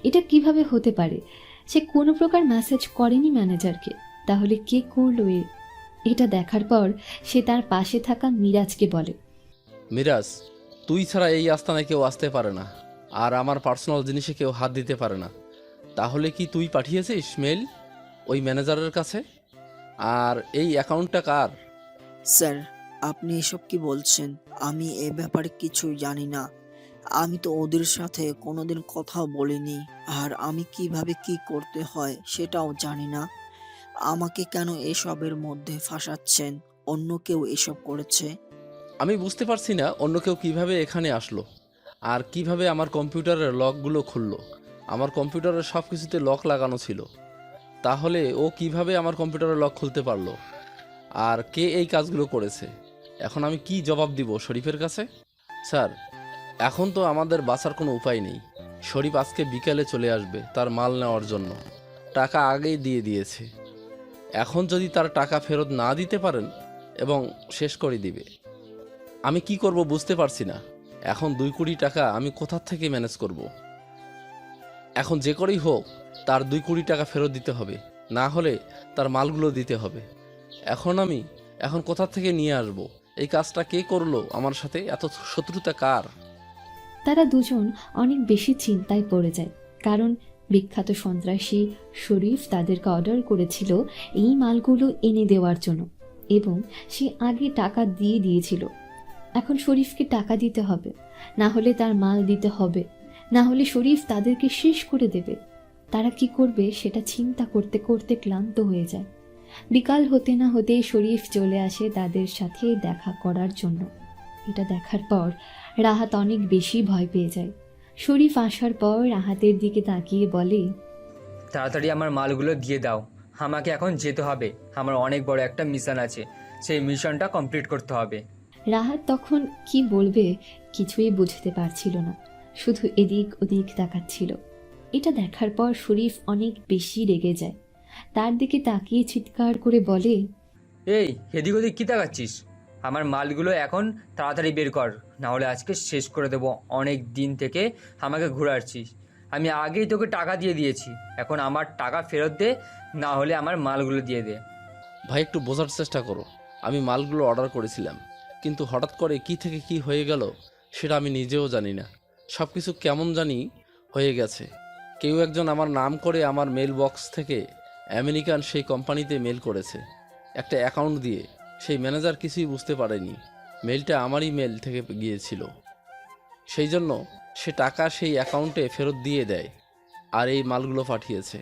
Speaker 1: এটা কিভাবে হতে পারে? সে কোনো প্রকার মেসেজ করেনি ম্যানেজারকে, তাহলে কে করলো এটা দেখার পর সে তার পাশে থাকা মিরাজকে বলে,
Speaker 7: মিরাজ, তুই ছাড়া এই আস্তানায় কেউ আসতে পারে না, আর আমার পার্সোনাল জিনিসে কেউ হাত দিতে পারে না। তাহলে কি তুই পাঠিয়েছিস মেইল ওই ম্যানেজারের কাছে? আর এই অ্যাকাউন্টটা কার?
Speaker 9: স্যার, আপনি এসব কি বলছেন? আমি এ ব্যাপারে কিছুই জানি না। আমি তো ওদের সাথে কোনোদিন কথাও বলিনি, আর আমি কিভাবে কি করতে হয় সেটাও জানি না। আমাকে কেন এসবের মধ্যে ফাঁসাচ্ছেন? অন্য কেউ এসব করেছে?
Speaker 7: আমি বুঝতে পারছি না অন্য কেউ কিভাবে এখানে আসলো আর কিভাবে আমার কম্পিউটারের লকগুলো খুললো। আমার কম্পিউটারের সব কিছুতে লক লাগানো ছিল, তাহলে ও কিভাবে আমার কম্পিউটারের লক খুলতে পারলো? আর কে এই কাজগুলো করেছে? এখন আমি কি জবাব দিব শরীফের কাছে? স্যার, এখন তো আমাদের বাঁচার কোনো উপায় নেই। শরীফ আজকে বিকেলে চলে আসবে তার মাল নেওয়ার জন্য, টাকা আগেই দিয়ে দিয়েছে। এখন যদি তার টাকা ফেরত না দিতে পারেন এবং শেষ করে দিবে, আমি কি করব বুঝতে পারছি না। এখন 2 কোটি টাকা আমি কোথা থেকে ম্যানেজ করব? এখন যে করেই হোক তার 2 কোটি টাকা ফেরত দিতে হবে, না হলে তার মালগুলো দিতে হবে। এখন কোথা থেকে নিয়ে আসব? এই কাজটা কে করলো আমার সাথে? এত শত্রুতা কার?
Speaker 1: তারা দুজন অনেক বেশি চিন্তায় পড়ে যায়, কারণ বিখ্যাত সন্ত্রাসী শরীফ তাদেরকে অর্ডার করেছিল এই মালগুলো এনে দেওয়ার জন্য, এবং সে আগে টাকা দিয়ে দিয়েছিল। এখন শরীফকে টাকা দিতে হবে, না হলে তার মাল দিতে হবে, না হলে শরীফ তাদেরকে শেষ করে দেবে। তারা কি করবে সেটা চিন্তা করতে করতে ক্লান্ত হয়ে যায়। বিকাল হতে না হতেই শরীফ চলে আসে তাদের সাথে দেখা করার জন্য। এটা দেখার পর রাহাত অনেক বেশি ভয় পেয়ে যায়। শরীফ আসার পর রাহাতের দিকে তাকিয়ে বলে,
Speaker 10: তাড়াতাড়ি আমার মালগুলো দিয়ে দাও, আমাকে এখন যেতে হবে। আমার অনেক বড় একটা মিশন আছে, সেই মিশনটা কমপ্লিট করতে হবে।
Speaker 1: রাহাত তখন কি বলবে কিছুই বুঝতে পারছিল না, শুধু এদিক ওদিক তাকাচ্ছিল। এটা দেখার পর শরীফ অনেক বেশি রেগে যায়, তার দিকে তাকিয়ে চিৎকার করে বলে,
Speaker 10: এই এদিক ওদিক কী তাকাচ্ছিস? আমার মালগুলো এখন তাড়াতাড়ি বের কর, না হলে আজকে শেষ করে দেবো। অনেক দিন থেকে আমাকে ঘুরাচ্ছিস, আমি আগেই তোকে টাকা দিয়ে দিয়েছি, এখন আমার টাকা ফেরত দে, না হলে আমার মালগুলো দিয়ে দে।
Speaker 7: ভাই একটু বোঝার চেষ্টা করো, আমি মালগুলো অর্ডার করেছিলাম, কিন্তু হঠাৎ করে কি থেকে কি হয়ে গেল সেটা আমি নিজেও জানি না। সব কিছু কেমন জানি হয়ে গেছে। কেউ একজন আমার নাম করে আমার মেল বক্স থেকে আমেরিকান সেই কোম্পানিতে মেল করেছে একটা অ্যাকাউন্ট দিয়ে। সেই ম্যানেজার কিছুই বুঝতে পারেনি মেলটা আমারই মেল থেকে গিয়েছিল, সেই জন্য সে টাকা সেই অ্যাকাউন্টে ফেরত দিয়ে দেয় আর এই মালগুলো পাঠিয়েছে।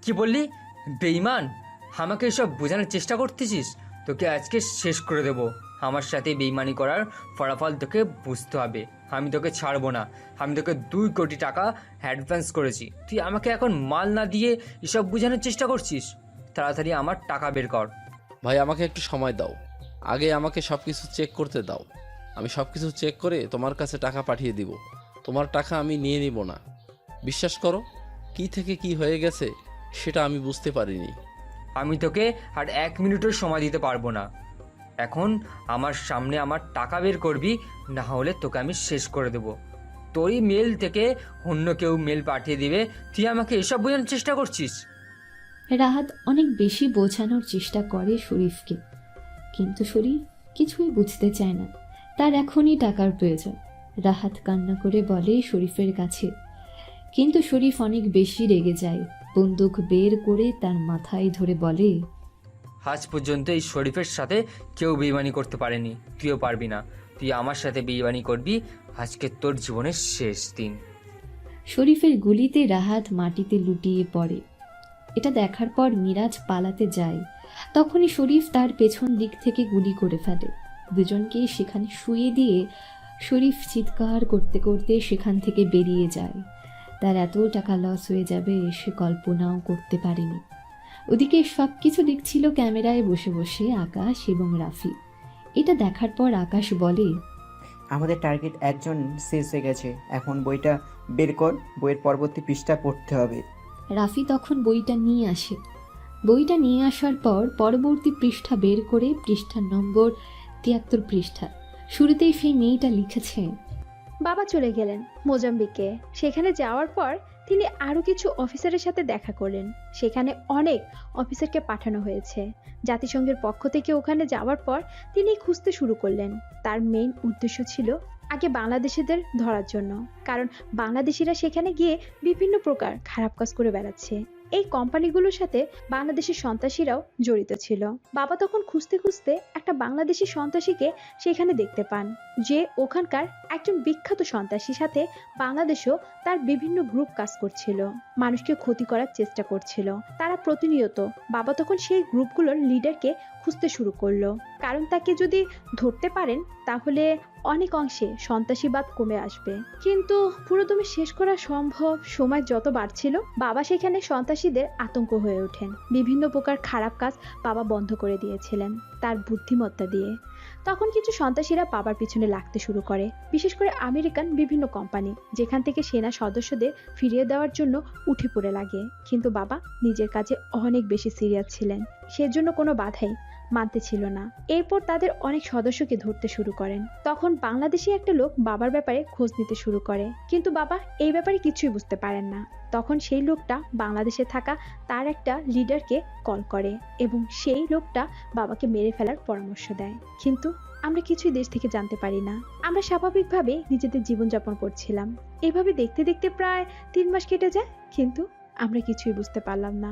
Speaker 10: কি বললি? বেঈমান! আমাকে এসব বোঝানোর চেষ্টা করতেছিস? তোকে আজকে শেষ করে দেব। আমার সাথে বেঈমানি করার ফলাফল তোকে বুঝতে হবে। আমি তোকে ছাড়বো না। আমি তোকে 2 কোটি টাকা অ্যাডভান্স করেছি, তুই আমাকে এখন মাল না দিয়ে এসব বোঝানোর চেষ্টা করছিস? তাড়াতাড়ি আমার টাকা বের কর।
Speaker 7: ভাই আমাকে একটু সময় দাও, আগে আমাকে সব কিছু চেক করতে দাও। আমি সব কিছু চেক করে তোমার কাছে টাকা পাঠিয়ে দিব। তোমার টাকা আমি নিয়ে নিব না। বিশ্বাস করো, কি থেকে কি হয়ে গেছে সেটা আমি বুঝতে পারিনি।
Speaker 10: আমি তোকে আর 1 মিনিটের সময় দিতে পারবো না। এখন আমার সামনে আমার টাকা বের করবি, না হলে তোকে আমি শেষ করে দেব। তোরই মেল থেকে অন্য কেউ মেল পাঠিয়ে দিবে, তুই আমাকে এসব বোঝানোর চেষ্টা করছিস?
Speaker 1: রাহাত অনেক বেশি বোঝানোর চেষ্টা করে শরীফকে, কিন্তু শরীফ কিছুই বুঝতে চায় না। তার এখনই টাকার প্রয়োজন। রাহাত কান্না করে বলে শরীফের কাছে, কিন্তু শরীফ অনেক বেশি রেগে যায়। বন্দুক বের করে তার মাথায় ধরে বলে,
Speaker 10: আজ পর্যন্ত এই শরীফের সাথে কেউ বেইমানি করতে পারেনি, তুইও পারবি না। তুই আমার সাথে বেইমানি করবি, আজকে তোর জীবনের শেষ দিন।
Speaker 1: শরীফের গুলিতে রাহাত মাটিতে লুটিয়ে পড়ে। এটা দেখার পর মিরাজ পালাতে যায়, তখনই শরীফ তার পেছন দিক থেকে গুলি করে ফেলে। দুজনকে সেখানে শুয়ে দিয়ে শরীফ চিৎকার করতে করতে সেখান থেকে বেরিয়ে যায়। তার এত টাকা লস হয়ে যাবে সে কল্পনাও করতে পারেনি। ওদিকে সব কিছু দেখছিল ক্যামেরায় বসে বসে আকাশ এবং রাফি। এটা দেখার পর আকাশ বলে,
Speaker 11: আমাদের টার্গেট একজন শেষ হয়ে গেছে, এখন বইটা বের কর, বইয়ের পরবর্তী পৃষ্ঠা পড়তে হবে।
Speaker 1: রাফি তখন বইটা নিয়ে আসে। বইটা নিয়ে আসার পর পরবর্তী পৃষ্ঠা বের করে পৃষ্ঠা নম্বর 73 পৃষ্ঠা শুরুতেই সেই মেয়েটা লিখেছে,
Speaker 2: বাবা চলে গেলেন মোজাম্বিকে। সেখানে যাওয়ার পর তিনি আরও কিছু অফিসারের সাথে দেখা করলেন। সেখানে অনেক অফিসারকে পাঠানো হয়েছে। জাতিসংঘের পক্ষ থেকে ওখানে যাওয়ার পর তিনি খুঁজতে শুরু করলেন। তার মেইন উদ্দেশ্য ছিল আগে বাংলাদেশিদের ধরার জন্য, কারণ বাংলাদেশিরা সেখানে গিয়ে বিভিন্ন প্রকার খারাপ কাজ করে বেড়াচ্ছে। এই কোম্পানিগুলোর সাথে বাংলাদেশের সন্ত্রাসীরাও জড়িত ছিল। বাবা তখন খুঁজতে খুঁজতে একটা বাংলাদেশি সন্ত্রাসীকে সেখানে দেখতে পান, যে ওখানকার একজন বিখ্যাত সন্ত্রাসীর সাথে বাংলাদেশেও তার বিভিন্ন গ্রুপ কাজ করছিল, মানুষকে ক্ষতি করার চেষ্টা করছিল। তারা প্রতিনিয়ত, বাবা তখন সেই গ্রুপগুলোর লিডারকে খুঁজতে শুরু করলো, কারণ তাকে যদি ধরতে পারেন তাহলে অনেক অংশে সন্ত্রাসীবাদ কমে আসবে। কিন্তু পুরোদমে শেষ করা সম্ভব সময় যত বাড়ছিল, বাবা সেখানে সন্ত্রাসীদের আতঙ্ক হয়ে ওঠেন। বিভিন্ন প্রকার খারাপ কাজ বাবা বন্ধ করে দিয়েছিলেন তার বুদ্ধিমত্তা দিয়ে। তখন কিছু সন্ত্রাসীরা বাবার পিছনে লাগতে শুরু করে, বিশেষ করে আমেরিকান বিভিন্ন কোম্পানি, যেখান থেকে সেনা সদস্যদের ফিরিয়ে দেওয়ার জন্য উঠে পড়ে লাগে। কিন্তু বাবা নিজের কাজে অনেক বেশি সিরিয়াস ছিলেন, সেজন্য কোনো বাধাই মানতে ছিল না। এরপর তাদের অনেক সদস্যকে ধরতে শুরু করেন। তখন বাংলাদেশি একটা লোক বাবার ব্যাপারে খোঁজ নিতে শুরু করে, কিন্তু বাবা এই ব্যাপারে কিছুই বুঝতে পারেন না। তখন সেই লোকটা বাংলাদেশে থাকা তার একটা লিডারকে কল করে এবং সেই লোকটা বাবাকে মেরে ফেলার পরামর্শ দেয়। কিন্তু আমরা কিছুই দেশ থেকে জানতে পারি না। আমরা স্বাভাবিকভাবে নিজেদের জীবনযাপন করছিলাম। এভাবে দেখতে দেখতে প্রায় 3 মাস কেটে যায়, কিন্তু আমরা কিছুই বুঝতে পারলাম না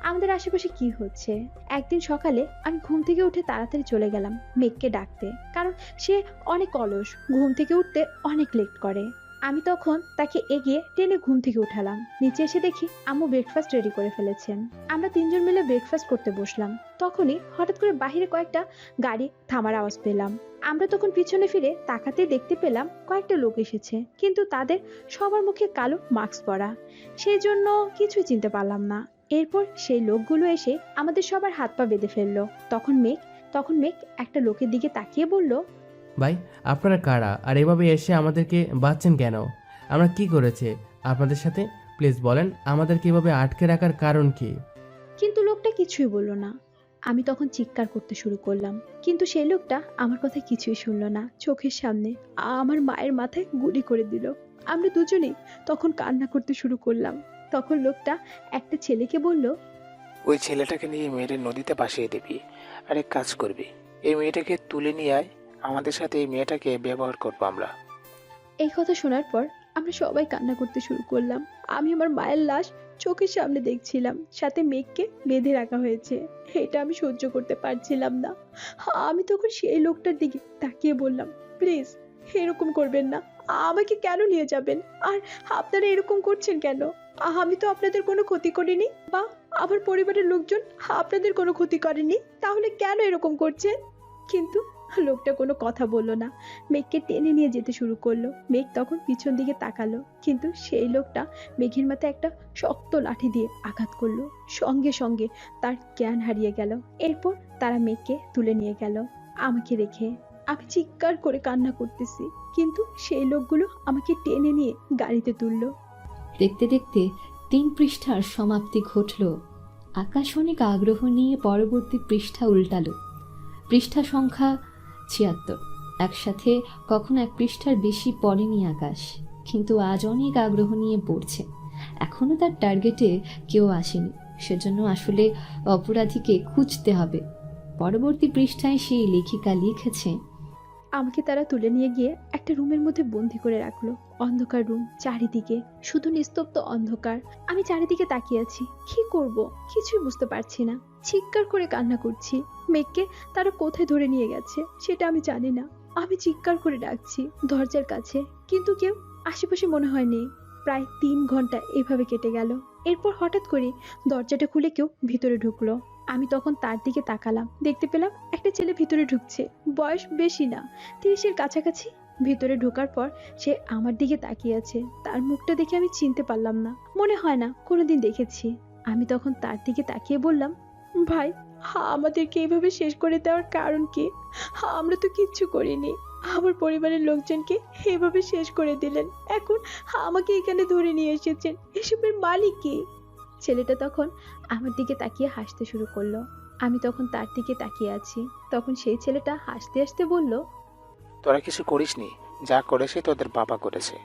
Speaker 2: আমাদের আশেপাশে কি হচ্ছে। একদিন সকালে আমি ঘুম থেকে উঠে তাড়াতাড়ি চলে গেলাম মেঘকে ডাকতে, কারণ সে অনেক অলস, ঘুম থেকে উঠতে অনেক লেট করে। আমি তখন তাকে এগিয়ে টেনে ঘুম থেকে উঠালাম। নিচে এসে দেখি আম্মু ব্রেকফাস্ট রেডি করে ফেলেছেন। আমরা 3 জন মিলে ব্রেকফাস্ট করতে বসলাম। তখনই হঠাৎ করে বাহিরে কয়েকটা গাড়ি থামার আওয়াজ পেলাম। আমরা তখন পিছনে ফিরে তাকাতে দেখতে পেলাম কয়েকটা লোক এসেছে, কিন্তু তাদের সবার মুখে কালো মাস্ক পরা, সেই জন্য কিছুই চিনতে পারলাম না। এরপর সেই লোকগুলো এসে আমাদের সবার হাত পা বেঁধে ফেললো। তখন মেঘ একটা লোকের দিকে তাকিয়ে বলল,
Speaker 4: ভাই, আপনারা কারা আর এভাবে এসে আমাদেরকে বাঁচছেন কেন? আমরা কি করেছে আপনাদের সাথে? প্লিজ বলেন, আমাদেরকে এভাবে আটকে রাখার কারণ কি?
Speaker 2: কিন্তু লোকটা কিছুই বলল না। আমি তখন চিৎকার করতে শুরু করলাম, কিন্তু সেই লোকটা আমার কথা কিছুই শুনলো না। চোখের সামনে আমার মায়ের মাথায় গুলি করে দিল। আমরা দুজনেই তখন কান্না করতে শুরু করলাম। তখন লোকটা একটা ছেলেকে বলল,
Speaker 12: ওই ছেলেটাকে নিয়ে মেয়ের নদীতে ভাসিয়ে দিবি, আর এক কাজ করবি, এই মেয়েটাকে তুলে নিয়ে আয়, আমাদের সাথে এই মেয়েটাকে ব্যবহার করবো আমরা।
Speaker 2: এই কথা শোনার পর আমরা সবাই কান্না করতে শুরু করলাম। আমি আমার মায়ের লাশ চোখের সামনে দেখছিলাম, সাথে মেঘকে বেঁধে রাখা হয়েছে। এটা আমি সহ্য করতে পারছিলাম না। আমি তখন সেই লোকটার দিকে তাকিয়ে বললাম, প্লিজ এরকম করবেন না, আমাকে কেন নিয়ে যাবেন? আর আপনারা এরকম করছেন কেন? আমি তো আপনাদের কোনো ক্ষতি করিনি, বা আমার পরিবারের লোকজন আপনাদের কোনো ক্ষতি করেনি, তাহলে কেন এরকম করছেন? কিন্তু লোকটা কোনো কথা বললো না, মেঘকে টেনে নিয়ে যেতে শুরু করলো। মেঘ তখন পিছন দিকে তাকালো, কিন্তু সেই লোকটা মেঘের মাথায় একটা শক্ত লাঠি দিয়ে আঘাত করলো। সঙ্গে সঙ্গে তার জ্ঞান হারিয়ে গেল। এরপর তারা মেঘকে তুলে নিয়ে গেল আমাকে রেখে। আমি চিৎকার করে কান্না করতেছি, কিন্তু সেই লোকগুলো আমাকে টেনে নিয়ে গাড়িতে তুললো।
Speaker 1: দেখতে দেখতে 3 পৃষ্ঠার সমাপ্তি ঘটল। আকাশ অনেক আগ্রহ নিয়ে পরবর্তী পৃষ্ঠা উল্টালো। পৃষ্ঠা সংখ্যা 76। একসাথে কখনো এক পৃষ্ঠার বেশি পড়েনি আকাশ, কিন্তু আজ অনেক আগ্রহ নিয়ে পড়ছে। এখনো তার টার্গেটে কেউ আসেনি, সেজন্য আসলে অপরাধীকে খুঁজতে হবে। পরবর্তী পৃষ্ঠায় সেই লেখিকা লিখেছে,
Speaker 2: আমাকে তারা তুলে নিয়ে গিয়ে একটা রুমের মধ্যে বন্দি করে রাখলো। অন্ধকার রুম, চারিদিকে শুধু নিস্তব্ধ অন্ধকার। আমি চারিদিকে তাকিয়ে আছি, কি করব কিছুই বুঝতে পারছি না। চিৎকার করে কান্না করছি। মেঘকে তারা কোথায় ধরে নিয়ে গেছে সেটা আমি জানি না। আমি চিৎকার করে ডাকছি দরজার কাছে, কিন্তু কেউ আশেপাশে মনে হয় নেই। প্রায় 3 ঘন্টা এভাবে কেটে গেল। এরপর হঠাৎ করে দরজাটা খুলে কেউ ভিতরে ঢুকলো। আমি তখন তার দিকে তাকালাম, দেখতে পেলাম একটা ছেলে ভিতরে ঢুকছে। বয়স বেশি না, 30-এর কাছাকাছি। ভিতরে ঢোকার পর সে আমার দিকে তাকিয়ে আছে। তার মুখটা দেখে আমি চিনতে পারলাম না, মনে হয় না কোনোদিন দেখেছি। আমি তখন তার দিকে তাকিয়ে বললাম, ভাই, আমাদেরকে এইভাবে শেষ করে দেওয়ার কারণ কি? আমরা তো কিচ্ছু করিনি, আমার পরিবারের লোকজনকে এইভাবে শেষ করে দিলেন। এখন আমাকে এখানে ধরে নিয়ে এসেছেন, এসবের মালিক কি? ছেলেটা তখন আমার দিকে তাকিয়ে হাসতে শুরু করলো। আমি তখন তার দিকে তাকিয়ে আছি। তখন সেই ছেলেটা হাসতে হাসতে বলল,
Speaker 12: তোরা কিছু করিসনি, যা করেছে তোদের বাবা করেছে।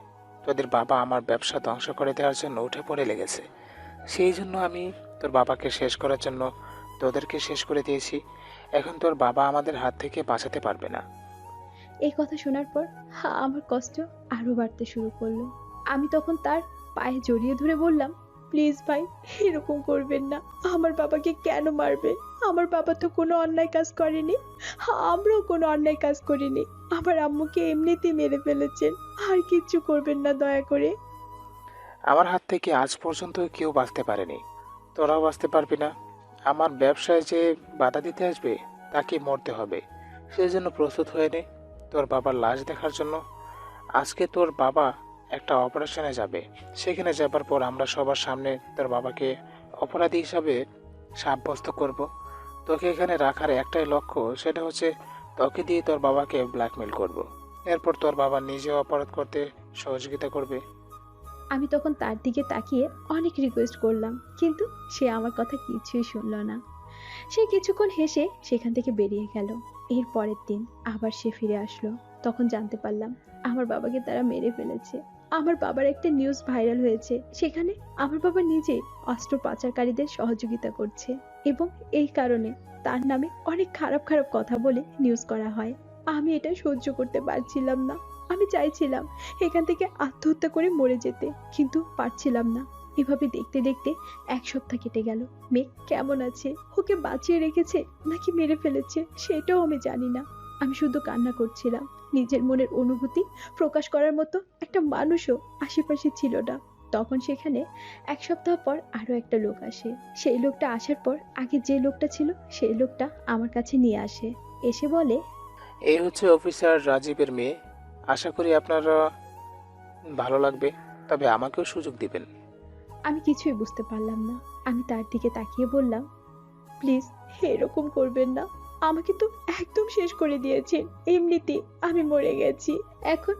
Speaker 12: তোদের বাবা আমার ব্যবসা ধ্বংস করে দেওয়ার জন্য উঠে পড়ে লেগেছে, সেই জন্য আমি তোর বাবাকে শেষ করার জন্য তোদেরকে শেষ করে দিয়েছি। এখন তোর বাবা আমাদের হাত থেকে বাঁচাতে পারবে না।
Speaker 2: এই কথা শোনার পর আমার কষ্ট আরো বাড়তে শুরু করলো। আমি তখন তার পায়ে জড়িয়ে ধরে বললাম, প্লিজ ভাই, এরকম করবেন না। আমার বাবাকে কেন মারবেন? আমার বাবা তো কোনো অন্যায় কাজ করেনি, আমরাও কোনো অন্যায় কাজ করিনি। আমার আম্মুকে এমনিতেই মেরে ফেলেছেন, আর কিচ্ছু করবেন না দয়া করে।
Speaker 12: আমার হাত থেকে আজ পর্যন্ত কেউ বাঁচতে পারেনি, তোরাও বাঁচতে পারবি না। আমার ব্যবসায় যে বাধা দিতে আসবে তাকে মরতে হবে, সেই জন্য প্রস্তুত হয়ে নে তোর বাবার লাশ দেখার জন্য। আজকে তোর বাবা একটা অপারেশনে যাবে, সেখানে যাবার পর আমরা সবার সামনে তোর বাবাকে অপরাধী হিসাবে সাব্যস্ত করব। তোকে এখানে রাখার একটাই লক্ষ্য, সেটা হচ্ছে তোকে দিয়ে তোর বাবাকে ব্ল্যাকমেল করব। এরপর তোর বাবা নিজেও অপরাধ করতে সহযোগিতা করবে।
Speaker 2: আমি তখন তার দিকে তাকিয়ে অনেক রিকোয়েস্ট করলাম, কিন্তু সে আমার কথা কিছুই শুনলো না। সে কিছুক্ষণ হেসে সেখান থেকে বেরিয়ে গেল। এর পরের দিন আবার সে ফিরে আসলো। তখন জানতে পারলাম আমার বাবাকে তারা মেরে ফেলেছে। আমার বাবার একটা নিউজ ভাইরাল হয়েছে, সেখানে আমার বাবা নিজে অস্ত্র পাচারকারীদের সহযোগিতা করছে, এবং এই কারণে তার নামে অনেক খারাপ খারাপ কথা বলে নিউজ করা হয়। আমি এটা সহ্য করতে পারছিলাম না। আমি চাইছিলাম এখান থেকে আত্মহত্যা করে মরে যেতে, কিন্তু পারছিলাম না। এভাবে দেখতে দেখতে 1 সপ্তাহ কেটে গেল। মেঘ কেমন আছে, ওকে বাঁচিয়ে রেখেছে নাকি মেরে ফেলেছে সেটাও আমি জানি না। আমি শুধু কান্না করছিলাম। নিজের মনের অনুভূতি প্রকাশ করার মতো একটা মানুষও আশেপাশে ছিল না। তখন সেখানে 1 সপ্তাহ পর আরো একটা লোক আসে। সেই লোকটা আসার পর আগে যে লোকটা ছিল সেই লোকটা আমার কাছে নিয়ে আসে। এসে বলে,
Speaker 12: এই হচ্ছে অফিসার রাজীবের মেয়ে, আশা করি আপনারা ভালো লাগবে, তবে আমাকেও সুযোগ দিবেন।
Speaker 2: আমি কিছুই বুঝতে পারলাম না। আমি তার দিকে তাকিয়ে বললাম, প্লিজ এরকম করবেন না, আমাকে তো একদম শেষ করে দিয়েছেন। এমনিতে আমি মরে গেছি। এখন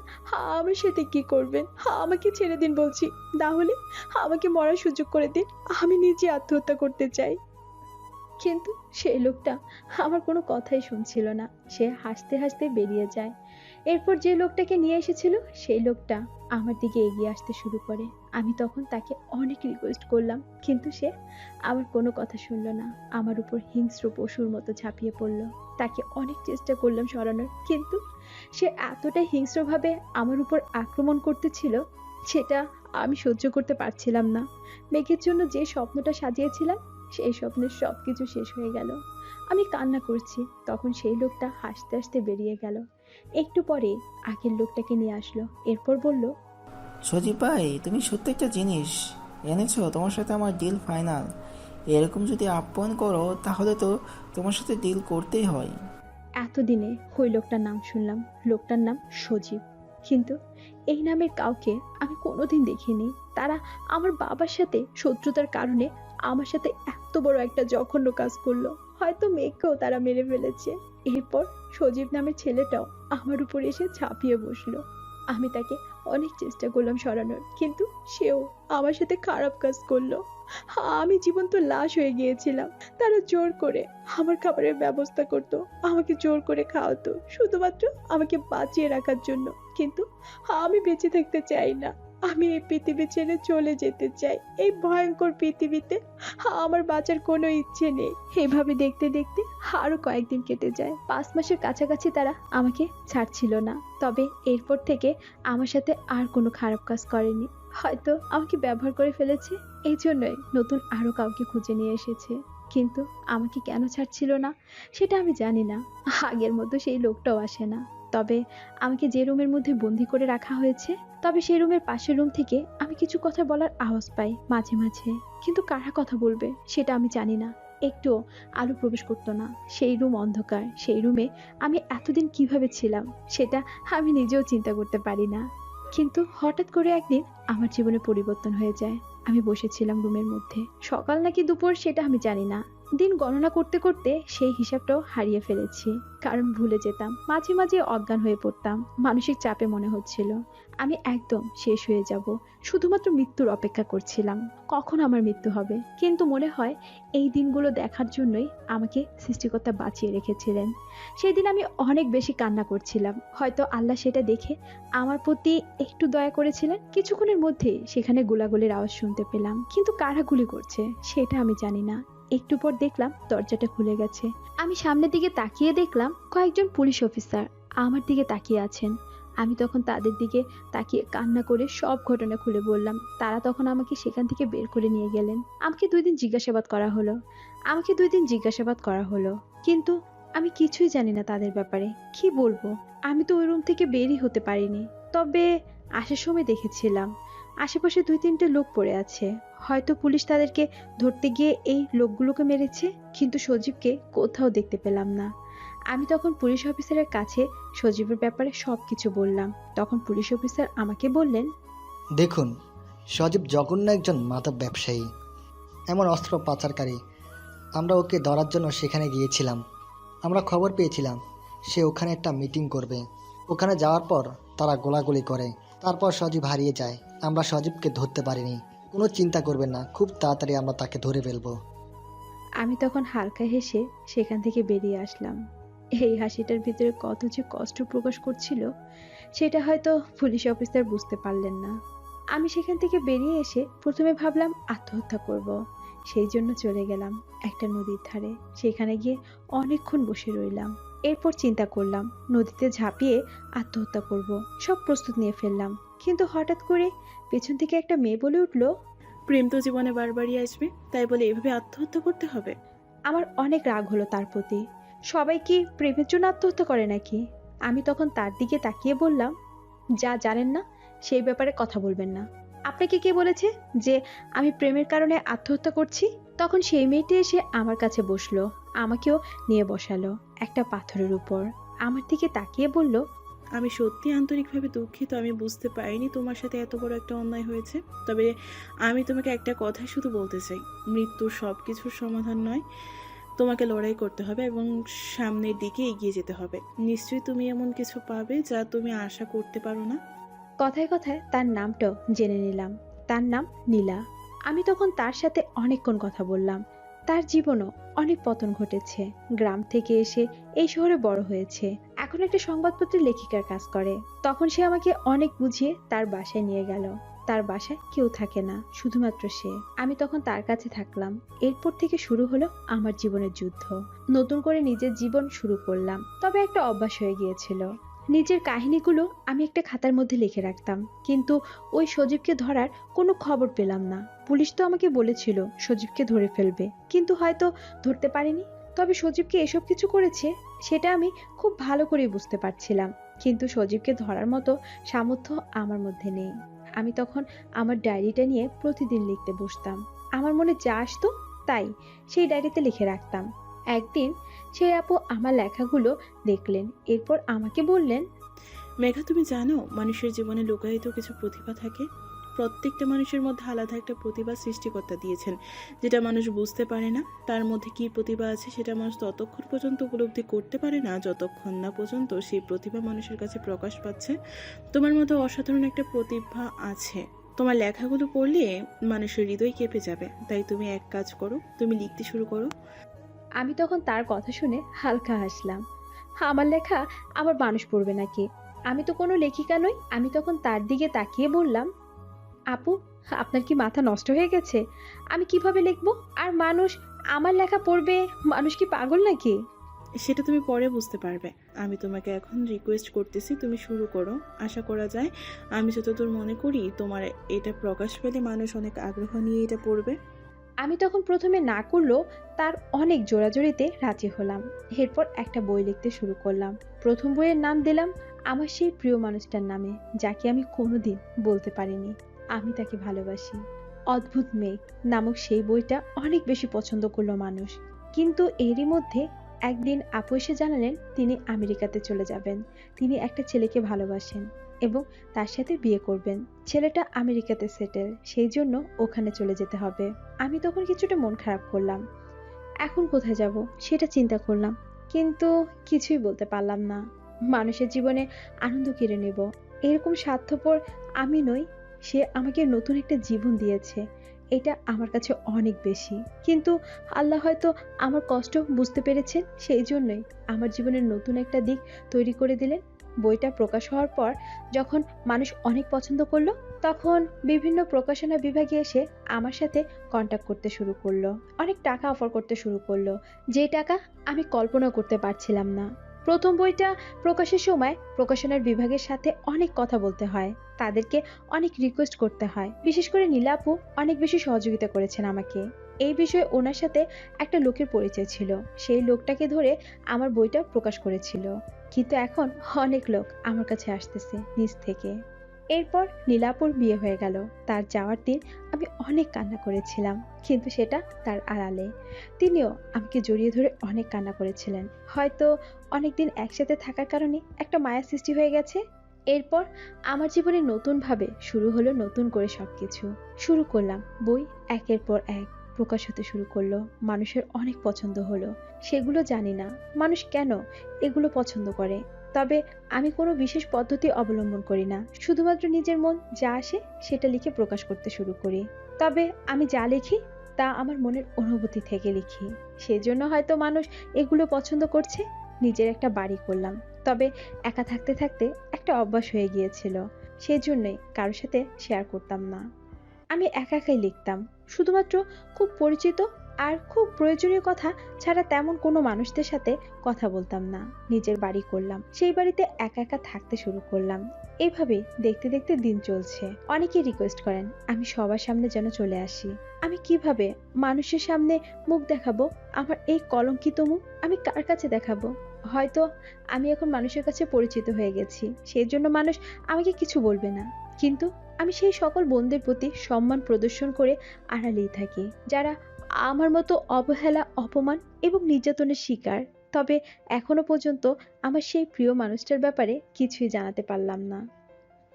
Speaker 2: আমার সাথে কি করবেন? আমাকে ছেড়ে দিন বলছি, না হলে আমাকে মরার সুযোগ করে দিন। আমি নিজে আত্মহত্যা করতে চাই। কিন্তু সেই লোকটা আমার কোনো কথাই শুনছিল না। সে হাসতে হাসতে বেরিয়ে যায়। এরপর যে লোকটাকে নিয়ে এসেছিল সেই লোকটা আমার দিকে এগিয়ে আসতে শুরু করে। আমি তখন তাকে অনেক রিকোয়েস্ট করলাম, কিন্তু সে আমার কোনো কথা শুনলো না। আমার উপর হিংস্র পশুর মতো ঝাঁপিয়ে পড়লো। তাকে অনেক চেষ্টা করলাম সরানোর, কিন্তু সে এতটাই হিংস্রভাবে আমার উপর আক্রমণ করতেছিল, সেটা আমি সহ্য করতে পারছিলাম না। মেঘের জন্য যে স্বপ্নটা সাজিয়েছিলাম সেই স্বপ্নের সবকিছু শেষ হয়ে গেল। আমি কান্না করছি, তখন সেই লোকটা হাসতে হাসতে বেরিয়ে গেল। একটু পরে আগের লোকটাকে নিয়ে আসলো। এরপর বলল,
Speaker 13: সজীব ভাই, তুমি সত্যি একটা জিনিস এনেছো। তোমার সাথে আমার ডিল ফাইনাল। এরকম যদি আপ্যায়ন করো তাহলে তো তোমার সাথে ডিল করতেই হয়।
Speaker 2: এতদিনে ওই লোকটার নাম শুনলাম। লোকটার নাম সজীব, কিন্তু এই নামের কাউকে আমি কোনোদিন দেখিনি। তারা আমার বাবার সাথে শত্রুতার কারণে আমার সাথে এত বড় একটা জঘন্য কাজ করলো। হয়তো মেঘকেও তারা মেরে ফেলেছে। এরপর সজীব নামের ছেলেটাও আমার উপর এসে ঝাঁপিয়ে বসলো। আমি তাকে অনেক চেষ্টা করলাম সরানোর, কিন্তু সেও আমার সাথে খারাপ কাজ করলো। আমি জীবন্ত লাশ হয়ে গিয়েছিলাম। তারা জোর করে আমার খাবারের ব্যবস্থা করত, আমাকে জোর করে খাওয়াতো, শুধুমাত্র আমাকে বাঁচিয়ে রাখার জন্য। কিন্তু আমি বেঁচে থাকতে চাই না। আমি এই পৃথিবী ছেড়ে চলে যেতে চাই। এই ভয়ঙ্কর পৃথিবীতে আমার বাঁচার কোনো ইচ্ছে নেই। এভাবে দেখতে দেখতে আরো কয়েকদিন কেটে যায়। 5 মাসের কাছাকাছি তারা আমাকে ছাড়ছিল না। তবে এরপর থেকে আমার সাথে আর কোনো খারাপ কাজ করেনি। হয়তো আমাকে ব্যবহার করে ফেলেছে, এই জন্যই নতুন আরো কাউকে খুঁজে নিয়ে এসেছে। কিন্তু আমাকে কেন ছাড়ছিল না সেটা আমি জানি না। আগের মতো সেই লোকটাও আসে না। তবে আমাকে যে রুমের মধ্যে বন্দি করে রাখা হয়েছে, তবে সেই রুমের পাশের রুম থেকে আমি কিছু কথা বলার আওয়াজ পাই মাঝে মাঝে, কিন্তু কারা কথা বলবে সেটা আমি জানি না। একটুও আলো প্রবেশ করতো না। সেই রুম অন্ধকার। সেই রুমে আমি এতদিন কিভাবে ছিলাম সেটা আমি নিজেও চিন্তা করতে পারি না। কিন্তু হঠাৎ করে একদিন আমার জীবনে পরিবর্তন হয়ে যায়। আমি বসেছিলাম রুমের মধ্যে, সকাল নাকি দুপুর সেটা আমি জানি না। দিন গণনা করতে করতে সেই হিসাবটাও হারিয়ে ফেলেছি, কারণ ভুলে যেতাম। মাঝে মাঝে অজ্ঞান হয়ে পড়তাম। মানসিক চাপে মনে হচ্ছিল আমি একদম শেষ হয়ে যাব। শুধুমাত্র মৃত্যুর অপেক্ষা করছিলাম, কখন আমার মৃত্যু হবে। কিন্তু মনে হয় এই দিনগুলো দেখার জন্যই আমাকে সৃষ্টিকর্তা বাঁচিয়ে রেখেছিলেন। সেই দিন আমি অনেক বেশি কান্না করছিলাম। হয়তো আল্লাহ সেটা দেখে আমার প্রতি একটু দয়া করেছিলেন। কিছুক্ষণের মধ্যে সেখানে গোলাগুলির আওয়াজ শুনতে পেলাম, কিন্তু কারা গুলি করছে সেটা আমি জানি না। একটু পর দেখলাম দরজাটা খুলে গেছে। আমি সামনের দিকে তাকিয়ে দেখলাম কয়েকজন পুলিশ অফিসার আমার দিকে তাকিয়ে আছেন। আমি তখন তাদের দিকে তাকিয়ে কান্না করে সব ঘটনা খুলে বললাম। তারা তখন আমাকে সেখান থেকে বের করে নিয়ে গেলেন। আমাকে 2 দিন জিজ্ঞাসাবাদ করা হলো। কিন্তু আমি কিছুই জানি না তাদের ব্যাপারে। কি বলবো? আমি তো ওই রুম থেকে বেরই হতে পারিনি। তবে আসার সময় দেখেছিলাম আশেপাশে 2-3টে লোক পড়ে আছে। হয়তো পুলিশ তাদেরকে ধরতে গিয়ে এই লোকগুলোকে মেরেছে, কিন্তু সজীবকে কোথাও দেখতে পেলাম না। আমি তখন পুলিশ অফিসারের কাছে সজীবের ব্যাপারে সবকিছু বললাম। তখন পুলিশ অফিসার আমাকে বললেন,
Speaker 14: দেখুন, সজীব জঘন্য একজন মাদক ব্যবসায়ী, এমন অস্ত্র পাচারকারী। আমরা ওকে ধরার জন্য সেখানে গিয়েছিলাম। আমরা খবর পেয়েছিলাম সে ওখানে একটা মিটিং করবে। ওখানে যাওয়ার পর তারা গোলাগুলি করে, তারপর সজীব হারিয়ে যায়। আমরা সজীবকে ধরতে পারিনি। কোনো চিন্তা করবেন না, খুব তাড়াতাড়ি আমরা তাকে ধরে ফেলবো।
Speaker 2: আমি তখন হালকা হেসে সেখান থেকে বেরিয়ে আসলাম। এই হাসিটার ভিতরে কত যে কষ্ট প্রকাশ করছিল সেটা হয়তো পুলিশ অফিসার বুঝতে পারলেন না। আমি সেখান থেকে বেরিয়ে এসে প্রথমে ভাবলাম আত্মহত্যা করব। সেই জন্য চলে গেলাম একটা নদীর ধারে। সেখানে গিয়ে অনেকক্ষণ বসে রইলাম। এরপর চিন্তা করলাম নদীতে ঝাঁপিয়ে আত্মহত্যা করব। সব প্রস্তুত নিয়ে ফেললাম, কিন্তু হঠাৎ করে পেছন থেকে একটা মেয়ে বলে উঠল,
Speaker 15: প্রেম তো জীবনে বারবারই আসবে, তাই বলে এভাবে আত্মহত্যা করতে হবে?
Speaker 2: আমার অনেক রাগ হলো তার প্রতি। সবাই কি প্রেমের জন্য আত্মহত্যা করে নাকি? আমি তখন তার দিকে তাকিয়ে বললাম, যা জানেন না সেই ব্যাপারে কথা বলবেন না। আপনাকে কে বলেছে যে আমি প্রেমের কারণে আত্মহত্যা করছি? তখন সেই মেয়েটি এসে আমার কাছে বসলো, আমাকেও নিয়ে বসালো একটা পাথরের উপর। আমার দিকে তাকিয়ে বলল,
Speaker 15: আমি সত্যি আন্তরিকভাবে দুঃখিত। আমি বুঝতে পারিনি তোমার সাথে এত বড় একটা অন্যায় হয়েছে। তবে আমি তোমাকে একটা কথা শুধু বলতে চাই, মৃত্যু সব কিছুর সমাধান নয়। তোমাকে লড়াই করতে হবে এবং সামনের দিকে এগিয়ে যেতে হবে। নিশ্চয়ই তুমি এমন কিছু পাবে যা তুমি আশা করতে পারো না।
Speaker 2: কথায় কথায় তার নামটাও জেনে নিলাম। তার নাম নীলা। আমি তখন তার সাথে অনেকক্ষণ কথা বললাম। তার জীবনও অনেক পতন ঘটেছে। গ্রাম থেকে এসে এই শহরে বড় হয়েছে, এখন একটা সংবাদপত্রের লেখিকার কাজ করে। তখন সে আমাকে অনেক বুঝিয়ে তার বাসায় নিয়ে গেল। তার বাসায় কেউ থাকে না, শুধুমাত্র সে। আমি তখন তার কাছে থাকলাম। এরপর থেকে শুরু হলো আমার জীবনের যুদ্ধ। নতুন করে নিজের জীবন শুরু করলাম, তবে একটা অভ্যাস হয়ে গিয়েছিল। নিজের কাহিনীগুলো আমি একটা খাতার মধ্যে লিখে রাখতাম, কিন্তু ওই সজীবকে ধরার কোনো খবর পেলাম না। পুলিশ তো আমাকে বলেছিল সজীবকে ধরে ফেলবে, কিন্তু হয়তো ধরতে পারেনি। তবে সজীবকে এসব কিছু করেছে সেটা আমি খুব ভালো করে বুঝতে পারছিলাম, কিন্তু সজীবকে ধরার মতো সামর্থ্য আমার মধ্যে নেই। আমি তখন আমার ডায়েরিটা নিয়ে প্রতিদিন লিখতে বসতাম। আমার মনে যা আসতো তাই সেই ডায়েরিতে লিখে রাখতাম। একদিন সেই আপু আমার লেখাগুলো দেখলেন, এরপর আমাকে বললেন,
Speaker 15: মেঘা, তুমি জানো মানুষের জীবনে লুকায়িত কিছু প্রতিভা থাকে। প্রত্যেকটা মানুষের মধ্যে আলাদা একটা প্রতিভা সৃষ্টিকর্তা দিয়েছেন, যেটা মানুষ বুঝতে পারে না। তার মধ্যে কী প্রতিভা আছে সেটা মানুষ ততক্ষণ পর্যন্ত উপলব্ধি করতে পারে না যতক্ষণ না পর্যন্ত সেই প্রতিভা মানুষের কাছে প্রকাশ পাচ্ছে। তোমার মতো অসাধারণ একটা প্রতিভা আছে। তোমার লেখাগুলো পড়লে মানুষের হৃদয় কেঁপে যাবে। তাই তুমি এক কাজ করো, তুমি লিখতে শুরু করো।
Speaker 2: আমি তখন তার কথা শুনে হালকা হাসলাম। আমার লেখা আবার মানুষ পড়বে নাকি? আমি তো কোনো লেখিকা নই। আমি তখন তার দিকে তাকিয়ে বললাম, আপু, আপনার কি মাথা নষ্ট হয়ে গেছে? আমি কিভাবে লিখবো? আর মানুষ আমার লেখা পড়বে? মানুষ কি পাগল নাকি?
Speaker 15: সেটা তুমি পরে বুঝতে পারবে। আমি তোমাকে এখন রিকোয়েস্ট করতেছি, তুমি শুরু করো। আশা করা যায়, আমি যতদূর মনে করি, তোমার এটা প্রকাশ পেলে মানুষ অনেক আগ্রহ নিয়ে এটা পড়বে।
Speaker 2: আমি তখন প্রথমে না করলেও তার অনেক জোরাজোরিতে রাজি হলাম। এরপর একটা বই লিখতে শুরু করলাম। প্রথম বইয়ের নাম দিলাম আমার সেই প্রিয় মানুষটার নামে, যাকে আমি কোনোদিন বলতে পারিনি আমি তাকে ভালোবাসি। অদ্ভুত মেঘ নামক সেই বইটা অনেক বেশি পছন্দ করলো মানুষ। কিন্তু এরই মধ্যে একদিন আপু এসে জানালেন তিনি আমেরিকাতে চলে যাবেন। তিনি একটা ছেলেকে ভালোবাসেন এবং তার সাথে বিয়ে করবেন। ছেলেটা আমেরিকাতে সেটেল, সেই জন্য ওখানে চলে যেতে হবে। আমি তখন কিছুটা মন খারাপ করলাম। এখন কোথায় যাব সেটা চিন্তা করলাম, কিন্তু কিছুই বলতে পারলাম না। মানুষের জীবনে আনন্দ কেড়ে নেব এরকম স্বার্থপর আমি নই। সে আমাকে নতুন একটা জীবন দিয়েছে, এটা আমার কাছে অনেক বেশি। কিন্তু আল্লাহ হয়তো আমার কষ্ট বুঝতে পেরেছেন, সেই জন্যই আমার জীবনের নতুন একটা দিক তৈরি করে দিলেন। বইটা প্রকাশ হওয়ার পর যখন মানুষ অনেক পছন্দ করলো, তখন বিভিন্ন প্রকাশনা বিভাগে এসে আমার সাথে কন্ট্যাক্ট করতে শুরু করলো। অনেক টাকা অফার করতে শুরু করলো, যে টাকা আমি কল্পনা করতে পারছিলাম না। প্রথম বইটা প্রকাশের সময় প্রকাশনার বিভাগের সাথে অনেক কথা বলতে হয়, তাদেরকে অনেক রিকোয়েস্ট করতে হয়। বিশেষ করে নীলা আপু অনেক বেশি সহযোগিতা করেছেন আমাকে। এই বিষয়ে ওনার সাথে একটা লোকের পরিচয় ছিল, সেই লোকটাকে ধরে আমার বইটা প্রকাশ করেছিল। কিন্তু এখন অনেক লোক আমার কাছে আসতেছে নিজ থেকে। এরপর নীলাপুর বিয়ে হয়ে গেল। তার যাওয়ার দিন আমি অনেক কান্না করেছিলাম, কিন্তু সেটা তার আড়ালে। তিনিও আমাকে জড়িয়ে ধরে অনেক কান্না করেছিলেন। হয়তো অনেকদিন একসাথে থাকার কারণে একটা মায়া সৃষ্টি হয়ে গেছে। এরপর আমার জীবনে নতুনভাবে শুরু হলো, নতুন করে সবকিছু শুরু করলাম। বই একের পর এক প্রকাশ হতে শুরু করলো, মানুষের অনেক পছন্দ হলো। সেগুলো জানি না মানুষ কেন এগুলো পছন্দ করে, তবে আমি কোনো বিশেষ পদ্ধতি অবলম্বন করি না। শুধুমাত্র নিজের মন যা আসে সেটা লিখে প্রকাশ করতে শুরু করি। তবে আমি যা লিখি তা আমার মনের অনুভূতি থেকে লিখি, সেজন্য হয়তো মানুষ এগুলো পছন্দ করছে। নিজের একটা বাড়ি করলাম, তবে একা থাকতে থাকতে একটা অভ্যাস হয়ে গিয়েছিল, সেই জন্যই কারোর সাথে শেয়ার করতাম না। আমি একা একাই লিখতাম, শুধুমাত্র খুব পরিচিত আর খুব প্রয়োজনীয় কথা ছাড়া তেমন কোনো মানুষদের সাথে কথা বলতাম না। নিজের বাড়ি করলাম, সেই বাড়িতে একা একা থাকতে শুরু করলাম। এইভাবে দেখতে দেখতে দিন চলছে। অনেকেই রিকোয়েস্ট করেন আমি সবার সামনে যেন চলে আসি। আমি কিভাবে মানুষের সামনে মুখ দেখাবো? আমার এই কলঙ্কিত মুখ আমি কার কাছে দেখাবো? হয়তো আমি এখন মানুষের কাছে পরিচিত হয়ে গেছি, সেই জন্য মানুষ আমাকে কিছু বলবে না, কিন্তু আমি সেই সকল বোনদের প্রতি সম্মান প্রদর্শন করে আড়ালেই থাকি, যারা আমার মতো অবহেলা, অপমান এবং নির্যাতনের শিকার। তবে এখনো পর্যন্ত আমার সেই প্রিয় মানুষটার ব্যাপারে কিছুই জানাতে পারলাম না।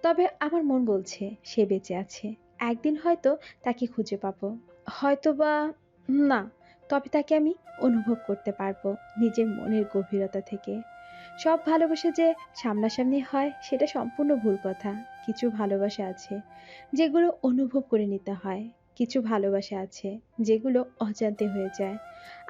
Speaker 2: তবে আমার মন বলছে সে বেঁচে আছে, একদিন হয়তো তাকে খুঁজে পাবো। হয়তো বা না, তবে তাকে আমি অনুভব করতে পারবো নিজের মনের গভীরতা থেকে। সব ভালোবাসা যে সামনাসামনি হয় সেটা সম্পূর্ণ ভুল কথা। কিছু ভালোবাসা আছে যেগুলো অনুভব করে নিতে হয়, কিছু ভালোবাসা আছে যেগুলো অজান্তে হয়ে যায়।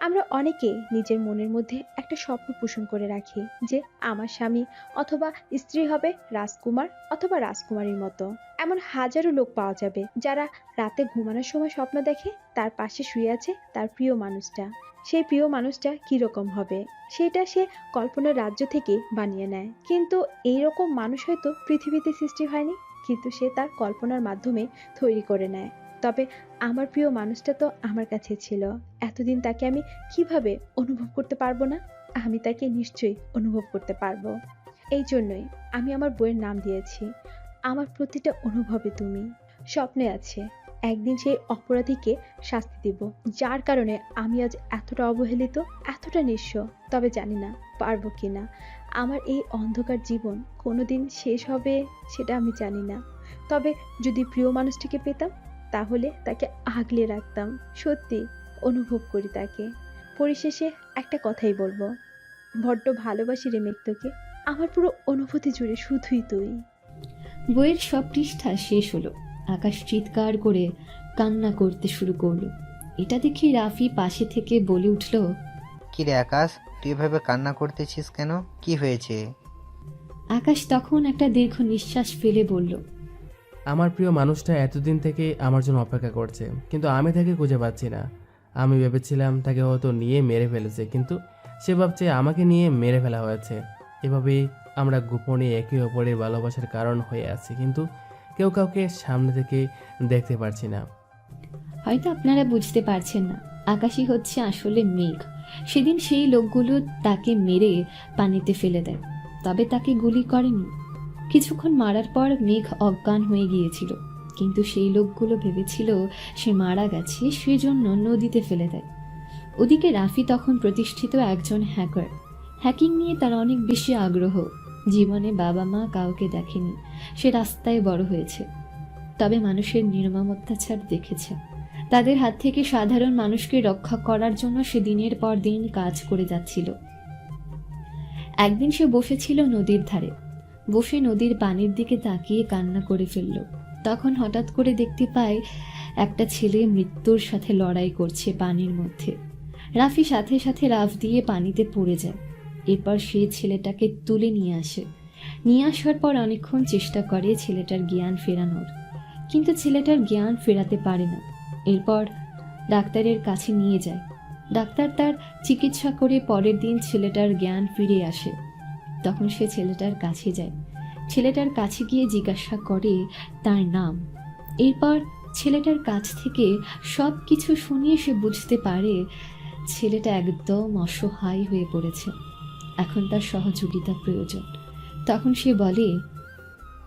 Speaker 2: আমরা অনেকেই নিজের মনের মধ্যে একটা স্বপ্ন পোষণ করে রাখি যে আমার স্বামী অথবা স্ত্রী হবে রাজকুমার অথবা রাজকুমারীর মতো। এমন হাজারো লোক পাওয়া যাবে যারা রাতে ঘুমানোর সময় স্বপ্ন দেখে তার পাশে শুয়ে আছে তার প্রিয় মানুষটা। সেই প্রিয় মানুষটা কিরকম হবে সেটা সে কল্পনার রাজ্য থেকে বানিয়ে নেয়। কিন্তু এইরকম মানুষ হয়তো পৃথিবীতে সৃষ্টি হয়নি, কিন্তু সে তার কল্পনার মাধ্যমে তৈরি করে নেয়। তবে আমার প্রিয় মানুষটা তো আমার কাছে ছিল এতদিন, তাকে আমি কিভাবে অনুভব করতে পারবো না? আমি তাকে নিশ্চয়ই অনুভব করতে পারবো। এই জন্যই আমি আমার বইয়ের নাম দিয়েছি আমার প্রতিটা অনুভবে তুমি। স্বপ্নে আছে একদিন সেই অপরাধীকে শাস্তি দিব যার কারণে আমি আজ এতটা অবহেলিত, এতটা নিঃস্ব। তবে জানি না পারবো কিনা। আমার এই অন্ধকার জীবন কোনোদিন শেষ হবে সেটা আমি জানি না। তবে যদি প্রিয় মানুষটিকে পেতাম তাহলে তাকে আগলে রাখতাম। সত্যি অনুভব করি তাকে। পরিশেষে একটা কথাই বলবো, বড্ড ভালোবাসি রে মেঘ তোকে। আমার পুরো অনুভূতি জুড়ে শুধুই তুই।
Speaker 1: বইয়ের সব পৃষ্ঠা শেষ হলো। আকাশ চিৎকার করে কান্না করতে শুরু করলো। এটা দেখে রাফি পাশে থেকে বলে উঠল,
Speaker 5: কি রে আকাশ, তুই এভাবে কান্না করতেছিস কেন? কি হয়েছে?
Speaker 1: আকাশ তখন একটা দীর্ঘ নিঃশ্বাস ফেলে বলল,
Speaker 4: আমার প্রিয় মানুষটা এতদিন থেকে আমার জন্য অপেক্ষা করছে, কিন্তু আমি তাকে খুঁজে পাচ্ছি না। আমি ভেবেছিলাম তাকে হয়তো নিয়ে মেরে ফেলেছে, কিন্তু সে ভাবছে আমাকে নিয়ে মেরে ফেলা হয়েছে। এভাবেই আমরা গোপনে একে অপরের ভালোবাসার কারণ হয়ে আছি, কিন্তু কেউ কাউকে সামনে থেকে দেখতে পারছি না।
Speaker 1: হয়তো আপনারা বুঝতে পারছেন না, আকাশই হচ্ছে আসলে মেঘ। সেদিন সেই লোকগুলো তাকে মেরে পানিতে ফেলে দেয়, তবে তাকে গুলি করেনি। কিছুক্ষণ মারার পর মেঘ অজ্ঞান হয়ে গিয়েছিল, কিন্তু সেই লোকগুলো ভেবেছিল সে মারা গেছে, সেজন্য নদীতে ফেলে দেয়। ওদিকে রাফি তখন প্রতিষ্ঠিত একজন হ্যাকার। হ্যাকিং নিয়ে তার অনেক বেশি আগ্রহ। জীবনে বাবা মা কাউকে দেখেনি, সে রাস্তায় বড় হয়েছে, তবে মানুষের নির্মম অত্যাচার দেখেছে। তাদের হাত থেকে সাধারণ মানুষকে রক্ষা করার জন্য সে দিনের পর দিন কাজ করে যাচ্ছিল। একদিন সে বসেছিল নদীর ধারে, বসে নদীর পানির দিকে তাকিয়ে কান্না করে ফেলল। তখন হঠাৎ করে দেখতে পায় একটা ছেলে মৃত্যুর সাথে লড়াই করছে পানির মধ্যে। রাফি সাথে সাথে লাফ দিয়ে পানিতে পড়ে যায়। এরপর সে ছেলেটাকে তুলে নিয়ে আসে। নিয়ে আসার পর অনেকক্ষণ চেষ্টা করে ছেলেটার জ্ঞান ফেরানোর, কিন্তু ছেলেটার জ্ঞান ফেরাতে পারে না। এরপর ডাক্তারের কাছে নিয়ে যায়। ডাক্তার তার চিকিৎসা করে পরের দিন ছেলেটার জ্ঞান ফিরে আসে। তখন সে ছেলেটার কাছে যায়। ছেলেটার কাছে গিয়ে জিজ্ঞাসা করে তার নাম। এরপর ছেলেটার কাছ থেকে সব কিছু শুনিয়ে সে বুঝতে পারে ছেলেটা একদম অসহায় হয়ে পড়েছে, এখন তার সহযোগিতা প্রয়োজন। তখন সে বলে,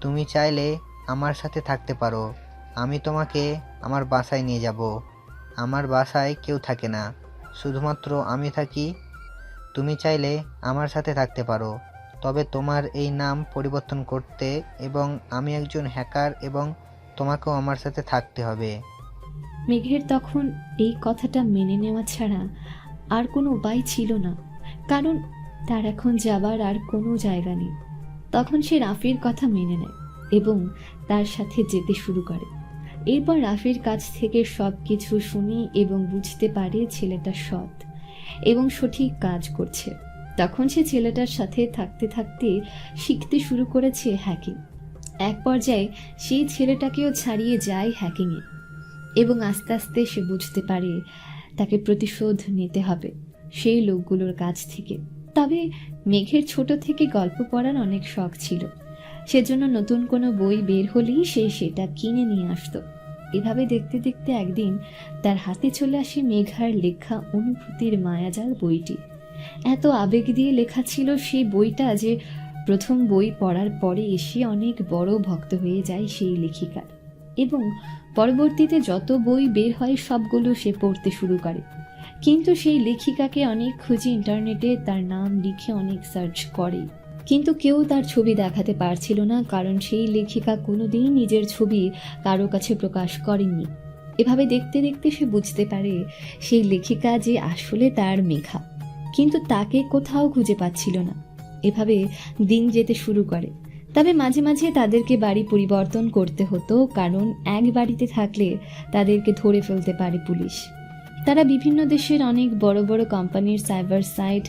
Speaker 5: তুমি চাইলে আমার সাথে থাকতে পারো, আমি তোমাকে আমার বাসায় নিয়ে যাব। আমার বাসায় কেউ থাকে না, শুধুমাত্র আমি থাকি। তুমি চাইলে আমার সাথে থাকতে পারো, তবে তোমার এই নাম পরিবর্তন করতে, এবং আমি একজন হ্যাকার এবং তোমাকেও আমার সাথে থাকতে হবে।
Speaker 1: মেঘের তখন এই কথাটা মেনে নেওয়া ছাড়া আর কোনো উপায় ছিল না, কারণ তার এখন যাবার আর কোনো জায়গা নেই। তখন সে রাফির কথা মেনে নেয় এবং তার সাথে যেতে শুরু করে। এরপর রাফির কাছ থেকে সব কিছু শুনি এবং বুঝতে পারে ছেলেটা সৎ এবং সঠিক কাজ করছে। তখন সে ছেলেটার সাথে থাকতে থাকতে শিখতে শুরু করেছে হ্যাকিং। এক পর্যায়ে সেই ছেলেটাকেও ছাড়িয়ে যায় হ্যাকিংয়ে, এবং আস্তে আস্তে সে বুঝতে পারে তাকে প্রতিশোধ নিতে হবে সেই লোকগুলোর কাছ থেকে। তবে মেঘের ছোট থেকে গল্প পড়ার অনেক শখ ছিল, সেজন্য নতুন কোনো বই বের হলেই সে সেটা কিনে নিয়ে আসতো। এভাবে দেখতে দেখতে একদিন তার হাতে চলে আসে মেঘার লেখা অনুভূতির মায়াজাল বইটি। এত আবেগ দিয়ে লেখা ছিল সেই বইটা যে প্রথম বই পড়ার পরে এসে অনেক বড় ভক্ত হয়ে যায় সেই লেখিকার, এবং পরবর্তীতে যত বই বের হয় সবগুলো সে পড়তে শুরু করে। কিন্তু সেই লেখিকাকে অনেক খুঁজে ইন্টারনেটে তার নাম লিখে অনেক সার্চ করে, কিন্তু কেউ তার ছবি দেখাতে পারছিল না, কারণ সেই লেখিকা কোনোদিন নিজের ছবি কারো কাছে প্রকাশ করেননি। এভাবে দেখতে দেখতে সে বুঝতে পারে সেই লেখিকা যে আসলে তার মেঘা, কিন্তু তাকে কোথাও খুঁজে পাচ্ছিল না। এভাবে দিন যেতে শুরু করে। তবে মাঝে মাঝে তাদেরকে বাড়ি পরিবর্তন করতে হতো, কারণ এক বাড়িতে থাকলে তাদেরকে ধরে ফেলতে পারে পুলিশ। তারা বিভিন্ন দেশের অনেক বড় বড় কোম্পানির সাইবার সাইট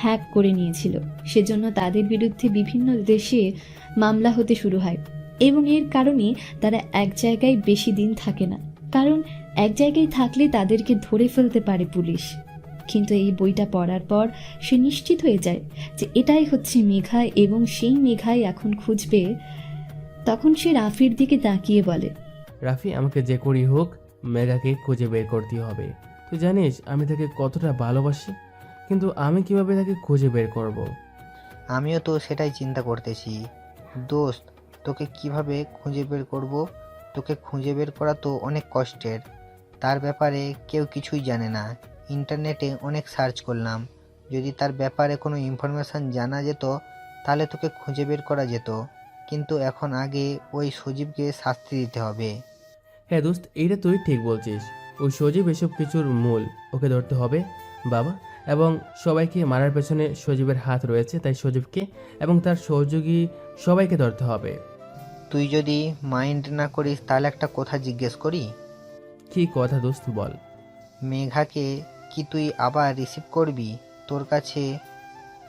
Speaker 1: হ্যাক করে নিয়েছিল, সেজন্য তাদের বিরুদ্ধে বিভিন্ন দেশে মামলা হতে শুরু হয়। এবং এর কারণে তারা এক জায়গায় বেশি দিন থাকে না, কারণ এক জায়গায় থাকলে তাদেরকে ধরে ফেলতে পারে পুলিশ। কিন্তু এই বইটা পড়ার পর সে নিশ্চিত হয়ে যায় যে এটাই হচ্ছে মেঘা এবং সেই মেঘাই এখন খুঁজবে। তখন সে রাফির দিকে তাকিয়ে বলে,
Speaker 4: রাফি, আমাকে যে করেই হোক মেঘাকে খুঁজে বের করতে হবে। তুই জানিস আমি তাকে কতটা ভালোবাসি, কিন্তু আমি কিভাবে তাকে খুঁজে বের করব?
Speaker 5: আমিও তো সেটাই চিন্তা করতেছি দোস্ত। তোকে কিভাবে খুঁজে বের করব? তোকে খুঁজে বের করা তো অনেক কষ্টের। তার ব্যাপারে কেউ কিছুই জানে না। ইন্টারনেটে অনেক সার্চ করলাম, যদি তার ব্যাপারে কোনো ইনফরমেশান জানা যেত তাহলে তোকে খুঁজে বের করা যেত। কিন্তু এখন আগে ওই সজীবকে শাস্তি দিতে হবে।
Speaker 4: হ্যাঁ দোস্ত, এইটা তুই ঠিক বলছিস। ওই সজীব এসব কিছুর মূল, ওকে ধরতে হবে বাবা। এবং সবাইকে মারার পেছনে সজীবের হাত রয়েছে, তাই সজীবকে এবং তার সহযোগী সবাইকে ধরতে হবে।
Speaker 5: তুই যদি মাইন্ড না করিস তাহলে একটা কথা জিজ্ঞেস করি?
Speaker 4: কি কথা দোস্ত, বল।
Speaker 5: মেঘাকে কি তুই আবার রিসিভ করবি তোর কাছে?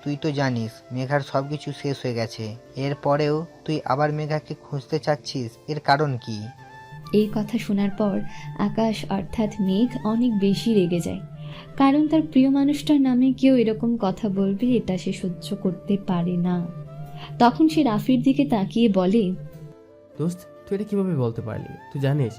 Speaker 5: তুই তো জানিস মেঘার সব কিছু শেষ হয়ে গেছে, এরপরেও তুই আবার মেঘাকে খুঁজতে চাচ্ছিস, এর কারণ কি?
Speaker 1: এই কথা শোনার পর আকাশ অর্থাৎ মেঘ অনেক বেশি রেগে যায়, কারণ তার প্রিয় মানুষটার নামে কেউ এরকম কথা বলবে এটা সে সহ্য করতে পারে না। তখন সে রাফির দিকে তাকিয়ে বলে,
Speaker 4: দোস্ত, তুই এটা কীভাবে বলতে পারলি? তুই জানিস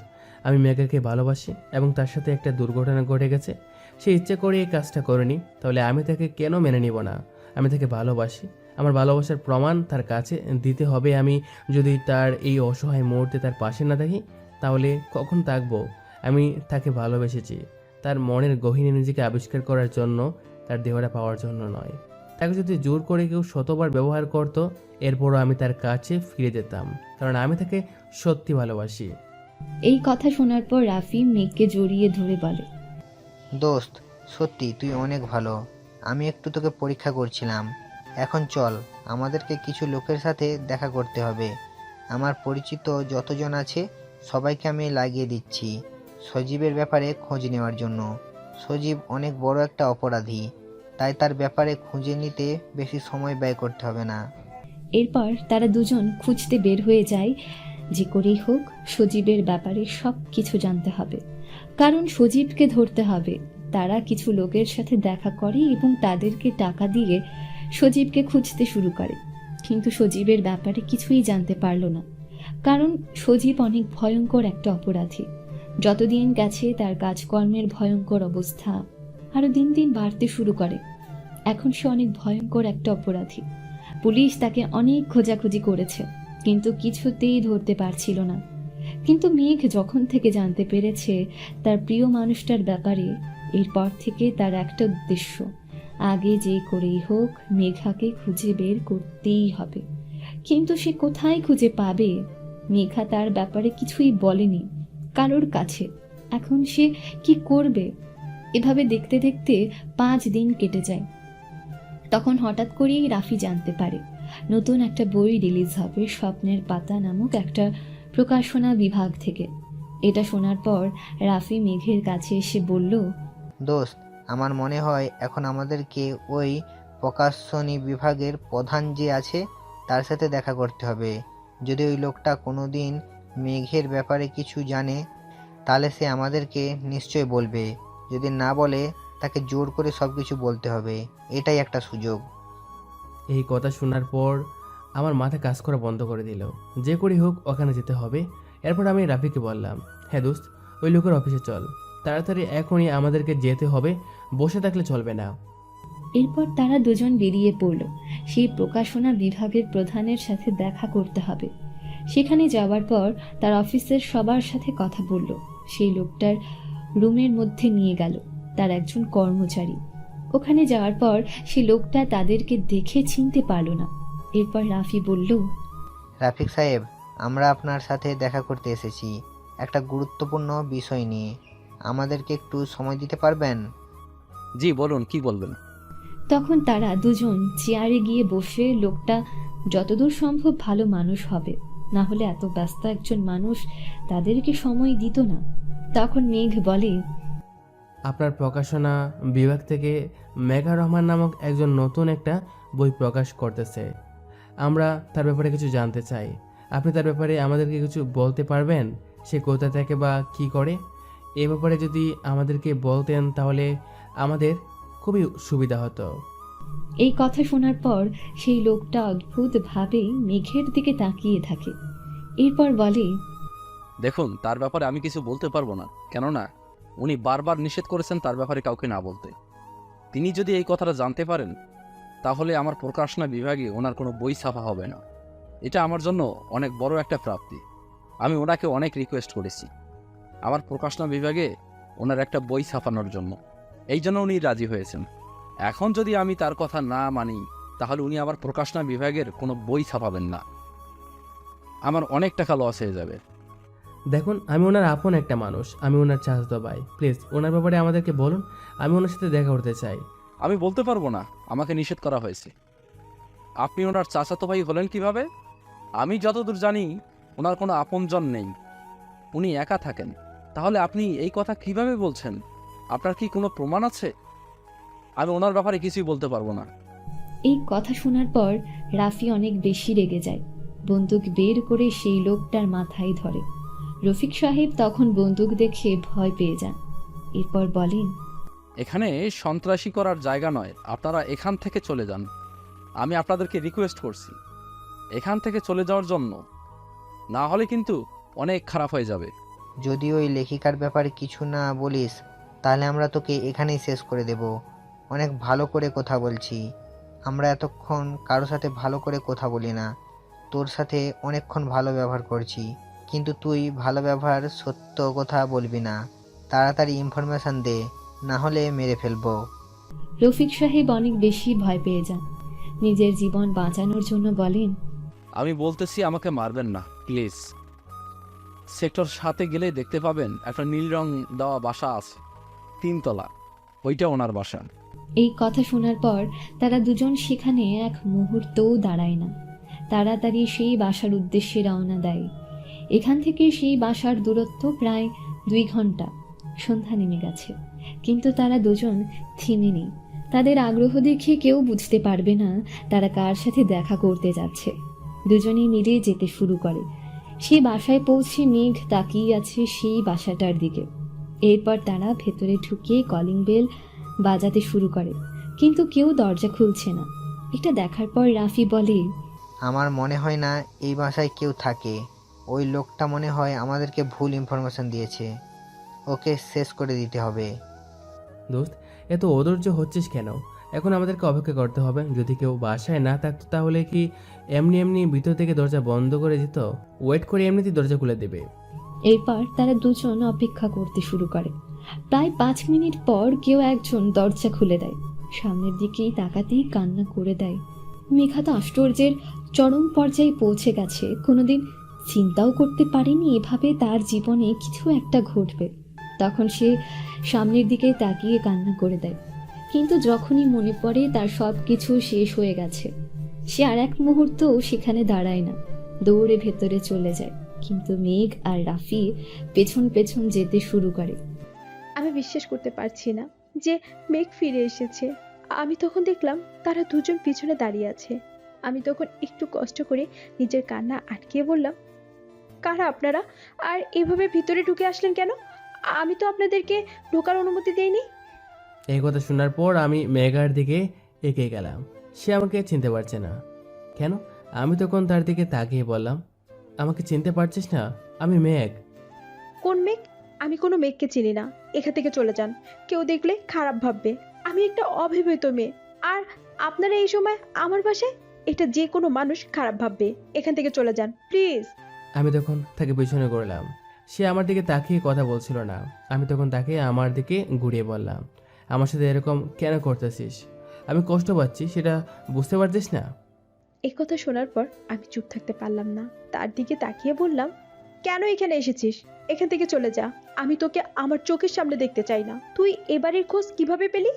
Speaker 4: আমি মেঘাকে ভালোবাসি এবং তার সাথে একটা দুর্ঘটনা ঘটে গেছে। সে ইচ্ছে করে এই কাজটা করেনি, তাহলে আমি তাকে কেন মেনে নিব না? আমি তাকে ভালোবাসি, আমার ভালোবাসার প্রমাণ তার কাছে দিতে হবে। আমি যদি তার এই অসহায় মুহূর্তে তার পাশে না থাকি তাহলে কখন থাকবো? আমি তাকে ভালোবেসেছি তার মনের গহীনে নিজেকে আবিষ্কার করার জন্য, তার দেহটা পাওয়ার জন্য নয়। তাকে যদি জোর করে কেউ শতবার ব্যবহার করতো, এরপরও আমি তার কাছে ফিরে যেতাম, কারণ আমি তাকে সত্যি ভালোবাসি।
Speaker 1: এই কথা শোনার পর রাফি মেঘকে জড়িয়ে ধরে বলে,
Speaker 5: দোস্ত, সত্যি তুই অনেক ভালো। আমি একটু তোকে পরীক্ষা করছিলাম। এখন চল, আমাদেরকে কিছু লোকের সাথে দেখা করতে হবে। আমার পরিচিত যতজন আছে সবাইকে আমি লাগিয়ে দিচ্ছি সজীবের ব্যাপারে খোঁজ নেওয়ার জন্য। সজীব অনেক বড় একটা অপরাধী, তাই তার ব্যাপারে খুঁজে নিতে বেশি সময় ব্যয় করতে হবে না।
Speaker 1: এরপর তারা দুজন খুঁজতে বের হয়ে যায়। যে করেই হোক সজীবের ব্যাপারে সব কিছু জানতে হবে, কারণ সজীবকে ধরতে হবে। তারা কিছু লোকের সাথে দেখা করে এবং তাদেরকে টাকা দিয়ে সজীবকে খুঁজতে শুরু করে, কিন্তু সজীবের ব্যাপারে কিছুই জানতে পারল না, কারণ সজীব অনেক ভয়ঙ্কর একটা অপরাধী। যতদিন গেছে তার কাজকর্মের ভয়ঙ্কর অবস্থা আরো দিন দিন বাড়তে শুরু করে। এখন সে অনেক ভয়ঙ্কর একটা অপরাধী। পুলিশ তাকে অনেক খোঁজাখুঁজি করেছে, কিন্তু কিছুতেই ধরতে পারছিল না। কিন্তু মেঘ যখন থেকে জানতে পেরেছে তার প্রিয় মানুষটার ব্যাপারে, এরপর থেকে তার একটা উদ্দেশ্য, আগে যে করেই হোক মেঘাকে খুঁজে বের করতেই হবে। কিন্তু সে কোথায় খুঁজে পাবে? মেঘা তার ব্যাপারে কিছুই বলেনি কারোর কাছে। এখন সে কি করবে? এভাবে দেখতে দেখতে 5 দিন কেটে যায়। তখন হঠাৎ করেই রাফি জানতে পারে নতুন একটা বই রিলিজ হবে স্বপ্নের পাতা নামক একটা প্রকাশনা বিভাগ থেকে। এটা শোনার পর রাফি মেঘের কাছে এসে বলল,
Speaker 5: দোস্ত, আমার মনে হয় এখন আমাদেরকে ওই প্রকাশনী বিভাগের প্রধান যে আছে তার সাথে দেখা করতে হবে। যদি ওই লোকটা কোনো দিন মেঘের ব্যাপারে কিছু জানে তাহলে সে আমাদেরকে নিশ্চয় বলবে। যদি না বলে তাকে জোর করে সব কিছু বলতে হবে, এটাই একটা সুযোগ।
Speaker 4: এই কথা শোনার পর আমার মাথা কাজ করা বন্ধ করে দিল। যে করেই হোক ওখানে যেতে হবে। এরপর আমি রাফিকে বললাম, হ্যাঁ দোস্ত, ওই লোকের অফিসে চল, তাড়াতাড়ি এখনই আমাদেরকে যেতে হবে, বসে থাকলে চলবে না।
Speaker 1: এরপর তারা দুজন বেরিয়ে পড়ল। সেই প্রকাশনা বিভাগের প্রধানের সাথে দেখা করতে হবে। সেখানে যাওয়ার পর তার অফিসের সবার সাথে কথা বলল। সেই লোকটার রুমের মধ্যে নিয়ে গেল তার একজন কর্মচারী। ওখানে যাওয়ার পর সেই লোকটা তাদেরকে দেখে চিনতে পারল না। এরপর রাফি বলল,
Speaker 5: রাফিক সাহেব, আমরা আপনার সাথে দেখা করতে এসেছি। একটা গুরুত্বপূর্ণ বিষয় নিয়ে। আমাদেরকে একটু সময় দিতে পারবেন?
Speaker 7: জি বলুন, কি বলবেন?
Speaker 1: তখন তারা দুজন চেয়ারে গিয়ে বসে লোকটা যতদূর সম্ভব ভালো মানুষ হবে, না হলে এত ব্যস্ত একজন মানুষ তাদেরকে সময় দিত না। তখন মেঘ বলে,
Speaker 4: আপনার প্রকাশনা বিভাগ থেকে মেঘা রহমান নামক একজন নতুন একটা বই প্রকাশ করতেছে। আমরা তার ব্যাপারে কিছু জানতে চাই। আপনি তার ব্যাপারে আমাদেরকে কিছু বলতে পারবেন? সে কোথা থেকে বা কী করে? এ ব্যাপারে যদি আমাদেরকে বলতেন তাহলে আমাদের খুবই সুবিধা হতো।
Speaker 1: এই কথা শোনার পর সেই লোকটা অদ্ভুতভাবে মেঘের দিকে তাকিয়ে থাকে। এরপর বলে,
Speaker 7: দেখুন, তার ব্যাপারে আমি কিছু বলতে পারবো না, কেননা উনি বারবার নিষেধ করেছেন তার ব্যাপারে কাউকে না বলতে। তিনি যদি এই কথাটা জানতে পারেন তাহলে আমার প্রকাশনা বিভাগে ওনার কোনো বই ছাপা হবে না। এটা আমার জন্য অনেক বড় একটা প্রাপ্তি। আমি ওনাকে অনেক রিকোয়েস্ট করেছি আমার প্রকাশনা বিভাগে ওনার একটা বই ছাপানোর জন্য, এই জন্য উনি রাজি হয়েছেন। এখন যদি আমি তার কথা না মানি তাহলে উনি আবার প্রকাশনা বিভাগের কোনো বই ছাপাবেন না, আমার অনেক টাকা লস হয়ে যাবে।
Speaker 4: দেখুন, আমি ওনার আপন একটা মানুষ, আমি ওনার চাচাতো ভাই। প্লিজ ওনার ব্যাপারে আমাদেরকে বলুন, আমি ওনার সাথে দেখা করতে চাই।
Speaker 7: আমি বলতে পারবো না, আমাকে নিষেধ করা হয়েছে। আপনি ওনার চাচাতো ভাই হলেন কিভাবে? আমি যতদূর জানি ওনার কোনো আপনজন নেই, উনি একা থাকেন। তাহলে আপনি এই কথা কিভাবে বলছেন? আপনার কি কোনো প্রমাণ আছে? আমি ওনার ব্যাপারে কিছুই বলতে পারবো না।
Speaker 1: এই কথা শোনার পর রাফি অনেক বেশি রেগে যায়। বন্দুক বের করে সেই লোকটার মাথায় ধরে। রফিক সাহেব তখন বন্দুক দেখে ভয় পেয়ে যান। এরপর বলেন,
Speaker 7: এখানে সন্ত্রাসী করার জায়গা নয়, আপনারা এখান থেকে চলে যান। আমি আপনাদেরকে রিকোয়েস্ট করছি এখান থেকে চলে যাওয়ার জন্য, না হলে কিন্তু অনেক খারাপ হয়ে যাবে।
Speaker 5: যদি ওই লেখিকার ব্যাপারে কিছু না বলিস তাহলে আমরা তোকে এখানেই শেষ করে দেব। অনেক ভালো করে কথা বলছি। আমরা এতক্ষণ কারোর সাথে ভালো করে কথা বলি না। তোর সাথে অনেকক্ষণ ভালো ব্যবহার করছি, কিন্তু তুই ভালো ব্যবহার সত্য কথা বলবি না। তাড়াতাড়ি ইনফরমেশন দে, না হলে মেরে ফেলবো।
Speaker 1: রফিক সাহেব অনেক বেশি ভয় পেয়ে যান। নিজের জীবন বাঁচানোর জন্য বলেন,
Speaker 7: আমি বলতেছি আমাকে মারবেন না প্লিজ। সেক্টর 7-এ গেলে দেখতে পাবেন একটা নীল রং দেওয়া বাসা আছে, 3 তলা, ওইটা ওনার বাসা।
Speaker 1: এই কথা শোনার পর তারা দুজন সেখানে এক মুহূর্তও দাঁড়ায় না। তাড়াতাড়ি সেই বাসার উদ্দেশ্যে রওনা দেয়। এখান থেকে সেই বাসার দূরত্ব প্রায় 2 ঘন্টা। সন্ধ্যা নেমে গেছে, কিন্তু তারা দুজন থেমে নেই। তাদের আগ্রহ দেখে কেউ বুঝতে পারবে না তারা কার সাথে দেখা করতে যাচ্ছে। দুজনেই মিলে যেতে শুরু করে। সেই বাসায় পৌঁছে মেঘ তাকিয়ে আছে সেই বাসাটার দিকে। এরপর তারা ভেতরে ঢুকে কলিং বেল বাজাতে শুরু করে, কিন্তু কেউ দরজা খুলছে না। এটা দেখার পর রাফি বলে,
Speaker 5: আমার মনে হয় না এই বাসায় কেউ থাকে। ওই লোকটা মনে হয় আমাদেরকে ভুল ইনফরমেশন দিয়েছে। ওকে শেষ করে দিতে হবে।
Speaker 4: দোস্ত, এত অধৈর্য হচ্ছিস কেন? এখন আমাদেরকে অপেক্ষা করতে হবে। যদি কেউ বাসায় না থাকতো তাহলে কি এমনি এমনি ভিতর থেকে দরজা বন্ধ করে দিত? ওয়েট করে এমনিতেই দরজা খুলে দেবে।
Speaker 1: এরপর তারা দুজন অপেক্ষা করতে শুরু করে। প্রায় 5 মিনিট পর কেউ একজন দরজা খুলে দেয়। সামনের দিকেই তাকাতেই কান্না করে দেয়। মেঘা তো আশ্চর্যের চরম পর্যায়ে পৌঁছে গেছে। কোনোদিন চিন্তাও করতে পারেনি এভাবে তার জীবনে কিছু একটা ঘটবে। তখন সে সামনের দিকে তাকিয়ে কান্না করে দেয়। কিন্তু যখনই মনে পড়ে তার সব কিছু শেষ হয়ে গেছে, সে আর এক মুহূর্তও সেখানে দাঁড়ায় না, দৌড়ে ভেতরে চলে যায়। কিন্তু মেঘ আর রাফি পেছন পেছন যেতে শুরু করে।
Speaker 2: আমি বিশ্বাস করতে পারছি না যে মেঘ ফিরে এসেছে। আমি তখন দেখলাম তারা দুজন পিছনে দাঁড়িয়ে আছে। আমি তখন একটু কষ্ট করে নিজের কান্না আটকিয়ে বললাম, কারা আপনারা? আর এভাবে ভিতরে ঢুকে আসলেন কেন? আমি তো আপনাদেরকে ঢোকার অনুমতি দেইনি।
Speaker 4: এই কথা শোনার পর আমি মেঘার দিকে এগিয়ে গেলাম। সে আমাকে চিনতে পারছে না। কেন? আমি তখন তার দিকে তাকিয়ে বললাম, আমাকে চিনতে পারছিস না? আমি মেঘ।
Speaker 2: কোন মেঘ? আমি কোনো মেঘকে চিনি না। এখান থেকে চলে যান, কেউ দেখলে খারাপ ভাববে। আমি একটা অবিবাহিত মেয়ে, আর আপনারা এই সময় আমার বাসায়, এটা যে কোনো মানুষ খারাপ ভাববে। এখান থেকে চলে যান প্লিজ।
Speaker 4: আমি তখন তাকে পিছনে করলাম। সে আমার দিকে তাকিয়ে কথা বলছিল না। আমি তখন তাকে আমার দিকে ঘুরিয়ে বললাম, আমার সাথে এরকম কেন করতেছিস? আমি কষ্ট পাচ্ছি, সেটা বুঝতে পারছিস না?
Speaker 2: এই কথা শোনার পর আমি চুপ থাকতে পারলাম না। তার দিকে তাকিয়ে বললাম, কেন এখানে এসেছিস? এখান থেকে চলে যা। আমি তোকে আমার চোখের সামনে দেখতে চাই না। তুই এবারের খোঁজ কিভাবে পেলি?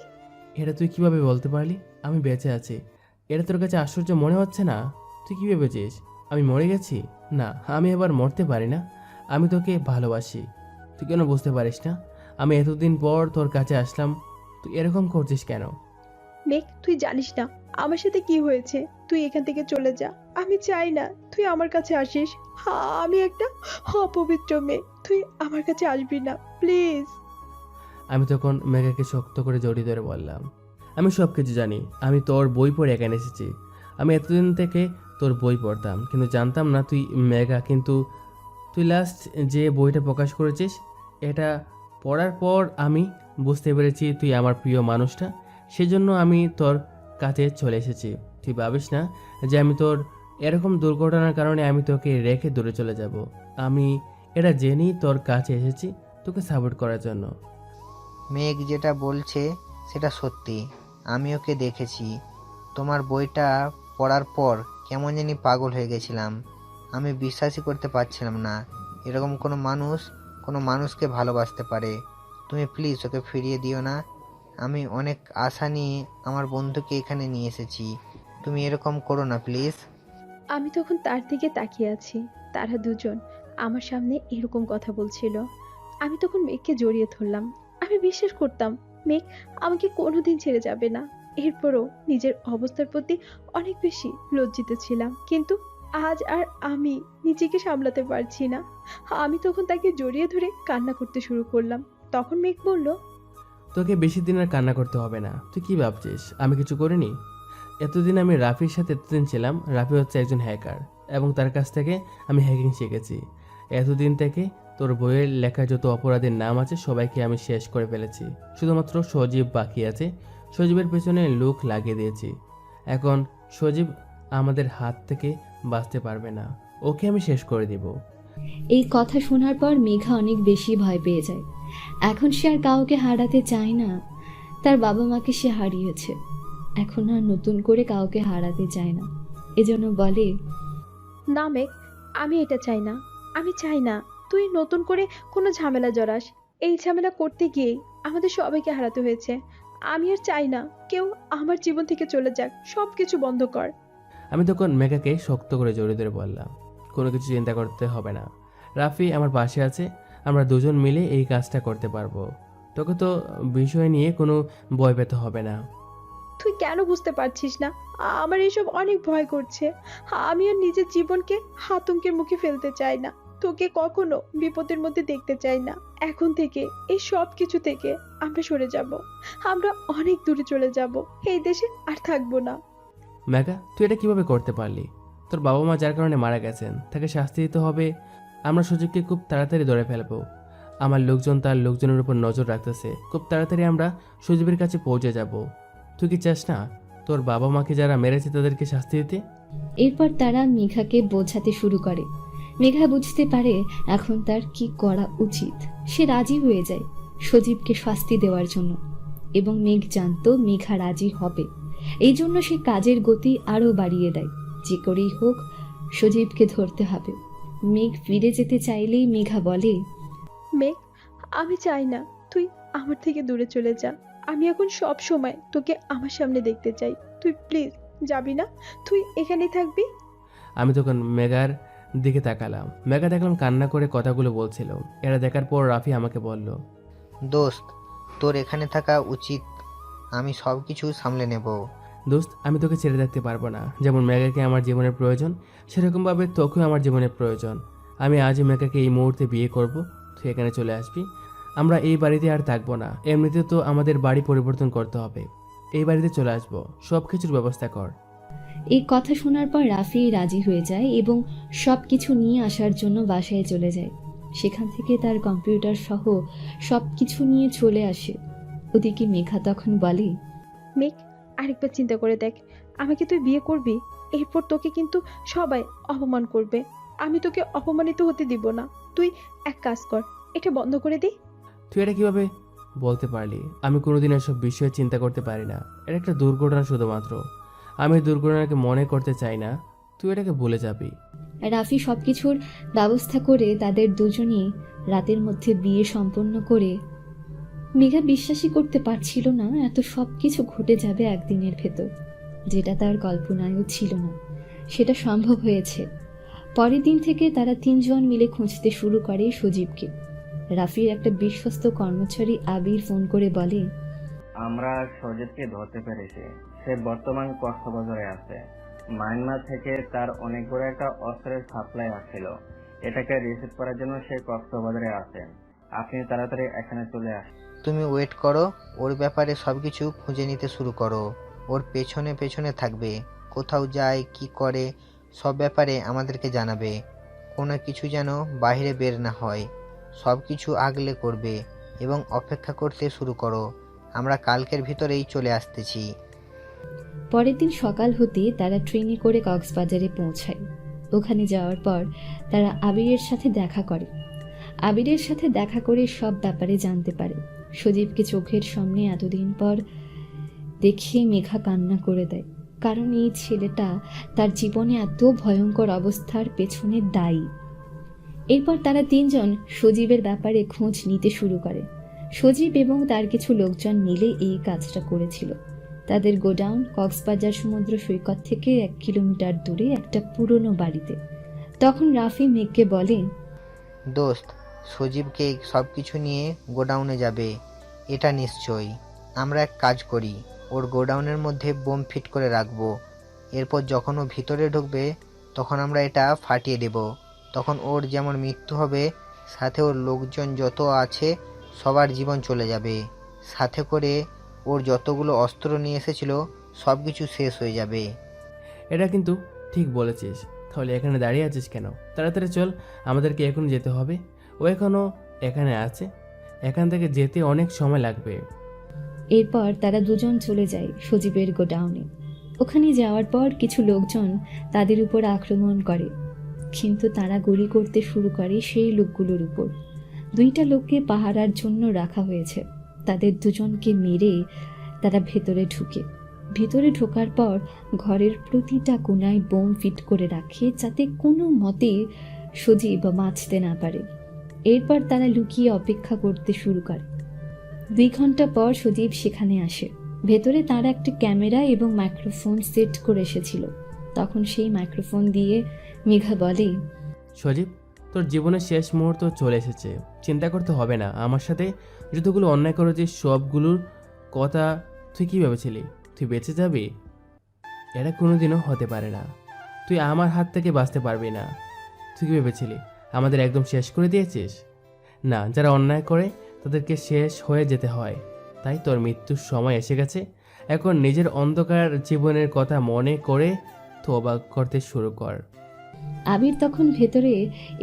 Speaker 4: এটা তুই কিভাবে বলতে পারলি আমি বেঁচে আছি? এটা তোর কাছে আশ্চর্য মনে হচ্ছে না? তুই কী ভেবেছিস আমি মরে গেছি? না, আমি এবার মরতে পারি না। আমি তোকে ভালোবাসি। তুই কেন বুঝতে পারিস না? আমি এতদিন পর তোর কাছে আসলাম, তুই এরকম করছিস কেন?
Speaker 2: মেঘ, তুই জানিস না আমার সাথে কি হয়েছে। তুই এখান থেকে চলে যা। আমি চাই না তুই আমার কাছে আসিস। আমি একটা অপবিত্র মেয়ে। তুই আমার কাছে আসবি না, প্লিজ।
Speaker 4: আমি তখন মেঘাকে শক্ত করে জড়িয়ে ধরে বললাম, আমি সব কিছু জানি। আমি তোর বই পড়ে এখানে এসেছি। আমি এতদিন থেকে তোর বই পড়তাম, কিন্তু জানতাম না তুই মেঘা। কিন্তু তুই লাস্ট যে বইটা প্রকাশ করেছিস, এটা পড়ার পর আমি বুঝতে পেরেছি তুই আমার প্রিয় মানুষটা। সেজন্য আমি তোর কাছে চলে এসেছি। তুই ভাবিস না যে আমি তোর এরকম দুর্ঘটনার কারণে আমি তোকে রেখে দূরে চলে যাব। আমি এটা জেনেই তোর কাছে এসেছি তোকে সাপোর্ট করার জন্য।
Speaker 5: মেঘ যেটা বলছে সেটা সত্যি। আমি ওকে দেখেছি। তোমার বইটা পড়ার পর কেমন জানি পাগল হয়ে গেছিলাম। আমি বিশ্বাসই করতে পারছিলাম না এরকম কোনো মানুষকে ভালোবাসতে পারে। তুমি প্লিজ ওকে ফিরিয়ে দিও না। আমি অনেক আশা নিয়ে আমার বন্ধুকে এখানে নিয়ে এসেছি। তুমি এরকম করো না প্লিজ।
Speaker 2: আমি তখন তার দিকে তাকিয়ে আছি। তারা দুজন আমার সামনে এরকম কথা বলছিল। আমি তখন মেঘকে জড়িয়ে ধরলাম। আমি বিশ্বাস করতাম মেঘ আমাকে কোনোদিন ছেড়ে যাবে না। এরপরও নিজের অবস্থার প্রতি অনেক বেশি লজ্জিত ছিলাম। কিন্তু আজ আর আমি নিজেকে সামলাতে পারছি না। আমি তখন তাকে জড়িয়ে ধরে কান্না করতে শুরু করলাম। তখন মেঘ বলল,
Speaker 4: তোকে বেশি দিন আর কান্না করতে হবে না। তুই কি ভাবছিস আমি কিছু করিনি? এতদিন আমি রাফির সাথে এতদিন ছিলাম। রাফি হচ্ছে একজন হ্যাকার এবং তার কাছ থেকে আমি হ্যাকিং শিখেছি। এতদিন থেকে তোর বইয়ের লেখা যত অপরাধীর নাম আছে সবাইকে আমি শেষ করে ফেলেছি। শুধুমাত্র সজীব বাকি আছে। সজীবের পেছনে লোক লাগিয়ে দিয়েছি। এখন সজীব আমাদের হাত থেকে বাঁচতে পারবে না। ওকে আমি শেষ করে দিব।
Speaker 1: এই কথা শোনার পর মেঘা অনেক বেশি ভয় পেয়ে যায়। এখন সে আর কাউকে হারাতে চায় না। তার বাবা মাকে সে হারিয়েছে, এখন আর নতুন করে কাউকে হারাতে চায় না। এজন্য বলে,
Speaker 2: না মেঘ, আমি এটা চাই না। আমি চাই না তুই নতুন করে কোনো ঝামেলা জড়াস। এই ঝামেলা করতে গিয়েই আমাদের সবাইকে হারাতে হয়েছে। আমি আর চাই না কেউ আমার জীবন থেকে চলে যাক। সব কিছু বন্ধ কর।
Speaker 4: আমি তখন মেঘাকে শক্ত করে জড়িয়ে ধরে বললাম, কোনো কিছু চিন্তা করতে হবে না। রাফি আমার পাশে আছে। আমরা দুজন মিলে এই কাজটা করতে পারবো। তোকে তো বিষয় নিয়ে কোনো ভয় পেতে হবে না।
Speaker 2: তুই কেন বুঝতে পারছিস না? আমার এসব অনেক ভয় করছে। আমি আর নিজের জীবনকে আতঙ্কের মুখে ফেলতে চাই না। তোকে কখনো বিপদের মধ্যে দেখতে চাই না। এখন থেকে এই সব কিছু থেকে আমরা সরে যাব। আমরা অনেক দূরে চলে যাব। এই দেশে আর থাকবো না।
Speaker 4: মেঘা, তুই এটা কিভাবে করতে পারলি? তোর বাবা মা যার কারণে মারা গেছেন তাকে শাস্তি দিতে হবে। আমরা সুযোগকে খুব তাড়াতাড়ি ধরে ফেলবো। আমার লোকজন তার লোকজনের উপর নজর রাখতেছে। খুব তাড়াতাড়ি আমরা সুযোগের কাছে পৌঁছে যাব। তুই কি চাস না তোর বাবা মাকে যারা মেরেছে তাদেরকে শাস্তি দিতে?
Speaker 1: এরপর তারা মেঘাকে বোঝাতে শুরু করে। মেঘা বুঝতে পারে এখন তার কি করা উচিত। সে রাজি হয়ে যায় সজীবকে শাস্তি দেওয়ার জন্য, এবং মেঘ জানতো মেঘা রাজি হবে। এই জন্য সে কাজের গতি আরও বাড়িয়ে দেয়। যে করেই হোক সজীবকে ধরতে হবে। মেঘ ফিরে যেতে চাইলেই মেঘা বলে,
Speaker 2: মেঘ, আমি চাই না তুই আমার থেকে দূরে চলে যা। আমি এখন সব সময় তোকে আমার সামনে দেখতে চাই। তুই প্লিজ যাবি না। তুই এখানেই থাকবি।
Speaker 4: আমি তখন মেঘার দিকে তাকালাম। মেঘা দেখলাম কান্না করে কথাগুলো বলছিল। এরা দেখার পর রাফি আমাকে বলল,
Speaker 5: দোস্ত, তোর এখানে থাকা উচিত। আমি সব কিছু সামলে নেব।
Speaker 4: দোস্ত, আমি তোকে ছেড়ে থাকতে পারবো না। যেমন মেঘাকে আমার জীবনের প্রয়োজন, সেরকমভাবে তোকেও আমার জীবনের প্রয়োজন। আমি আজই মেঘাকে এই মুহূর্তে বিয়ে করব। তুই এখানে চলে আসবি। আমরা এই বাড়িতে আর থাকবো না। এমনিতে তো আমাদের বাড়ি পরিবর্তন করতে হবে। এই বাড়িতে চলে আসবো। সব কিছুর ব্যবস্থা কর।
Speaker 1: এই কথা শোনার পর রাফি রাজি হয়ে যায় এবং সব কিছু নিয়ে আসার জন্য বাসায় চলে যায়। সেখান থেকে তার কম্পিউটার সহ সব কিছু নিয়ে চলে আসে। ওদিকে মেঘা তখন বলে,
Speaker 2: মেঘ, আরেকবার চিন্তা করে দেখ। আমাকে তুই বিয়ে করবি? এরপর তোকে কিন্তু সবাই অপমান করবে। আমি তোকে অপমানিত হতে দিব না। তুই এক কাজ কর, এটা বন্ধ করে দে।
Speaker 4: তুই এটা কিভাবে বলতে পারলি? আমি কোনোদিন এসব বিষয়ে চিন্তা করতে পারি না। এটা একটা দুর্ঘটনা শুধুমাত্র। আমি দুর্ঘটনাকে মনে করতে চাই না। তুই এটাকে ভুলে যাবি।
Speaker 1: রাফি সবকিছুর ব্যবস্থা করে তাদের দুজনই রাতের মধ্যে বিয়ে সম্পন্ন করে। মেঘা বিশ্বাসই করতে পারছিল না এত সব কিছু ঘটে যাবে একদিনের ভেতর, যেটা তার কল্পনায়ও ছিল না সেটা সম্ভব হয়েছে। পরের দিন থেকে তারা তিনজন মিলে খুঁজতে শুরু করে সজীবকে। রাফির একটা বিশ্বস্ত কর্মচারী আবির ফোন করে বলে,
Speaker 16: আমরা সজীবকে ধরতে পেরেছি। সে বর্তমান কক্সবাজারে আছে। মায়ানমার থেকে তার অনেক বড় একটা অস্ত্রের সাপ্লাই আসছিল। এটাকে রিসিভ করার জন্য সে কক্সবাজারে আছে। আপনি তাড়াতাড়ি এখানে চলে আসুন।
Speaker 5: তুমি ওয়েট করো, ওর ব্যাপারে সবকিছু খুঁজে নিতে শুরু করো। ওর পেছনে পেছনে থাকবে, কোথাও যায় কি করে সব ব্যাপারে আমাদেরকে জানাবে। কোনো কিছু যেন বাইরে বের না হয়, সব কিছু আগলে করবে এবং অপেক্ষা করতে শুরু করো। আমরা কালকের ভিতরেই চলে আসতেছি।
Speaker 1: পরের দিন সকাল হতে তারা ট্রেনে করে কক্সবাজারে পৌঁছায়। ওখানে যাওয়ার পর তারা আবিরের সাথে দেখা করে। আবিরের সাথে দেখা করে সব ব্যাপারে জানতে পারে। সজীবকে চোখের সামনে এতদিন পর দেখে মেঘা কান্না করে দেয়, কারণ এই ছেলেটা তার জীবনে এত ভয়ঙ্কর অবস্থার পেছনে দায়ী। এরপর তারা তিনজন সজীবের ব্যাপারে খোঁজ নিতে শুরু করে। সজীব এবং তার কিছু লোকজন মিলে এই কাজটা করেছিল। তাদের গোডাউন কক্সবাজার সমুদ্র সৈকত থেকে 1 কিলোমিটার দূরে একটা পুরনো বাড়িতে। তখন রাফি মেঘকে বলে,
Speaker 5: দোস্ত, সজীবকে সব কিছু নিয়ে গোডাউনে যাবে এটা নিশ্চয়ই। আমরা এক কাজ করি, ওর গোডাউনের মধ্যে বোম ফিট করে রাখবো। এরপর যখন ও ভিতরে ঢুকবে তখন আমরা এটা ফাটিয়ে দেব। তখন ওর যেমন মৃত্যু হবে, সাথে ওর লোকজন যত আছে সবার জীবন চলে যাবে। সাথে করে ওর যতগুলো অস্ত্র নিয়ে এসেছিল সব কিছু শেষ হয়ে যাবে।
Speaker 4: এটা কিন্তু ঠিক বলেছিস। তাহলে এখানে দাঁড়িয়ে আছিস কেন? তাড়াতাড়ি চল, আমাদেরকে এখন যেতে হবে। ও এখনও এখানে আছে, এখান থেকে যেতে অনেক সময় লাগবে।
Speaker 1: এরপর তারা দুজন চলে যায় সজীবের গোডাউনে। ওখানে যাওয়ার পর কিছু লোকজন তাদের উপর আক্রমণ করে, কিন্তু তারা গুলি করতে শুরু করে সেই লোকগুলোর উপর। 2টা লোককে পাহারার জন্য রাখা হয়েছে। তাদের দুজনকে মেরে তারা ভেতরে ঢুকে। ভেতরে ঢোকার পর ঘরের প্রতিটা কোণায় বোম ফিট করে রাখে, যাতে কোনো মতে সজীব বাঁচতে না পারে। এরপর তারা লুকিয়ে অপেক্ষা করতে শুরু করে। 2 ঘন্টা পর সজীব সেখানে আসে। ভেতরে তার একটা ক্যামেরা এবং মাইক্রোফোন সেট করে এসেছিল। তখন সেই মাইক্রোফোন দিয়ে মেঘা বলে,
Speaker 4: সজীব, তোর জীবনের শেষ মুহূর্ত চলে এসেছে। চিন্তা করতে হবে না। আমার সাথে যতগুলো অন্যায় করেছিস সবগুলোর কথা তুই কী ভেবেছিলি তুই বেঁচে যাবি? এটা কোনোদিনও হতে পারে না। তুই আমার হাত থেকে বাঁচতে পারবি না। তুই কী ভেবেছিলি আমাদের একদম শেষ করে দিয়েছিস? না, যারা অন্যায় করে তাদেরকে শেষ হয়ে যেতে হয়। তাই তোর মৃত্যুর সময় এসে গেছে। এখন নিজের অন্ধকার জীবনের কথা মনে করে তো অবাক করতে শুরু কর।
Speaker 1: আবির তখন ভেতরে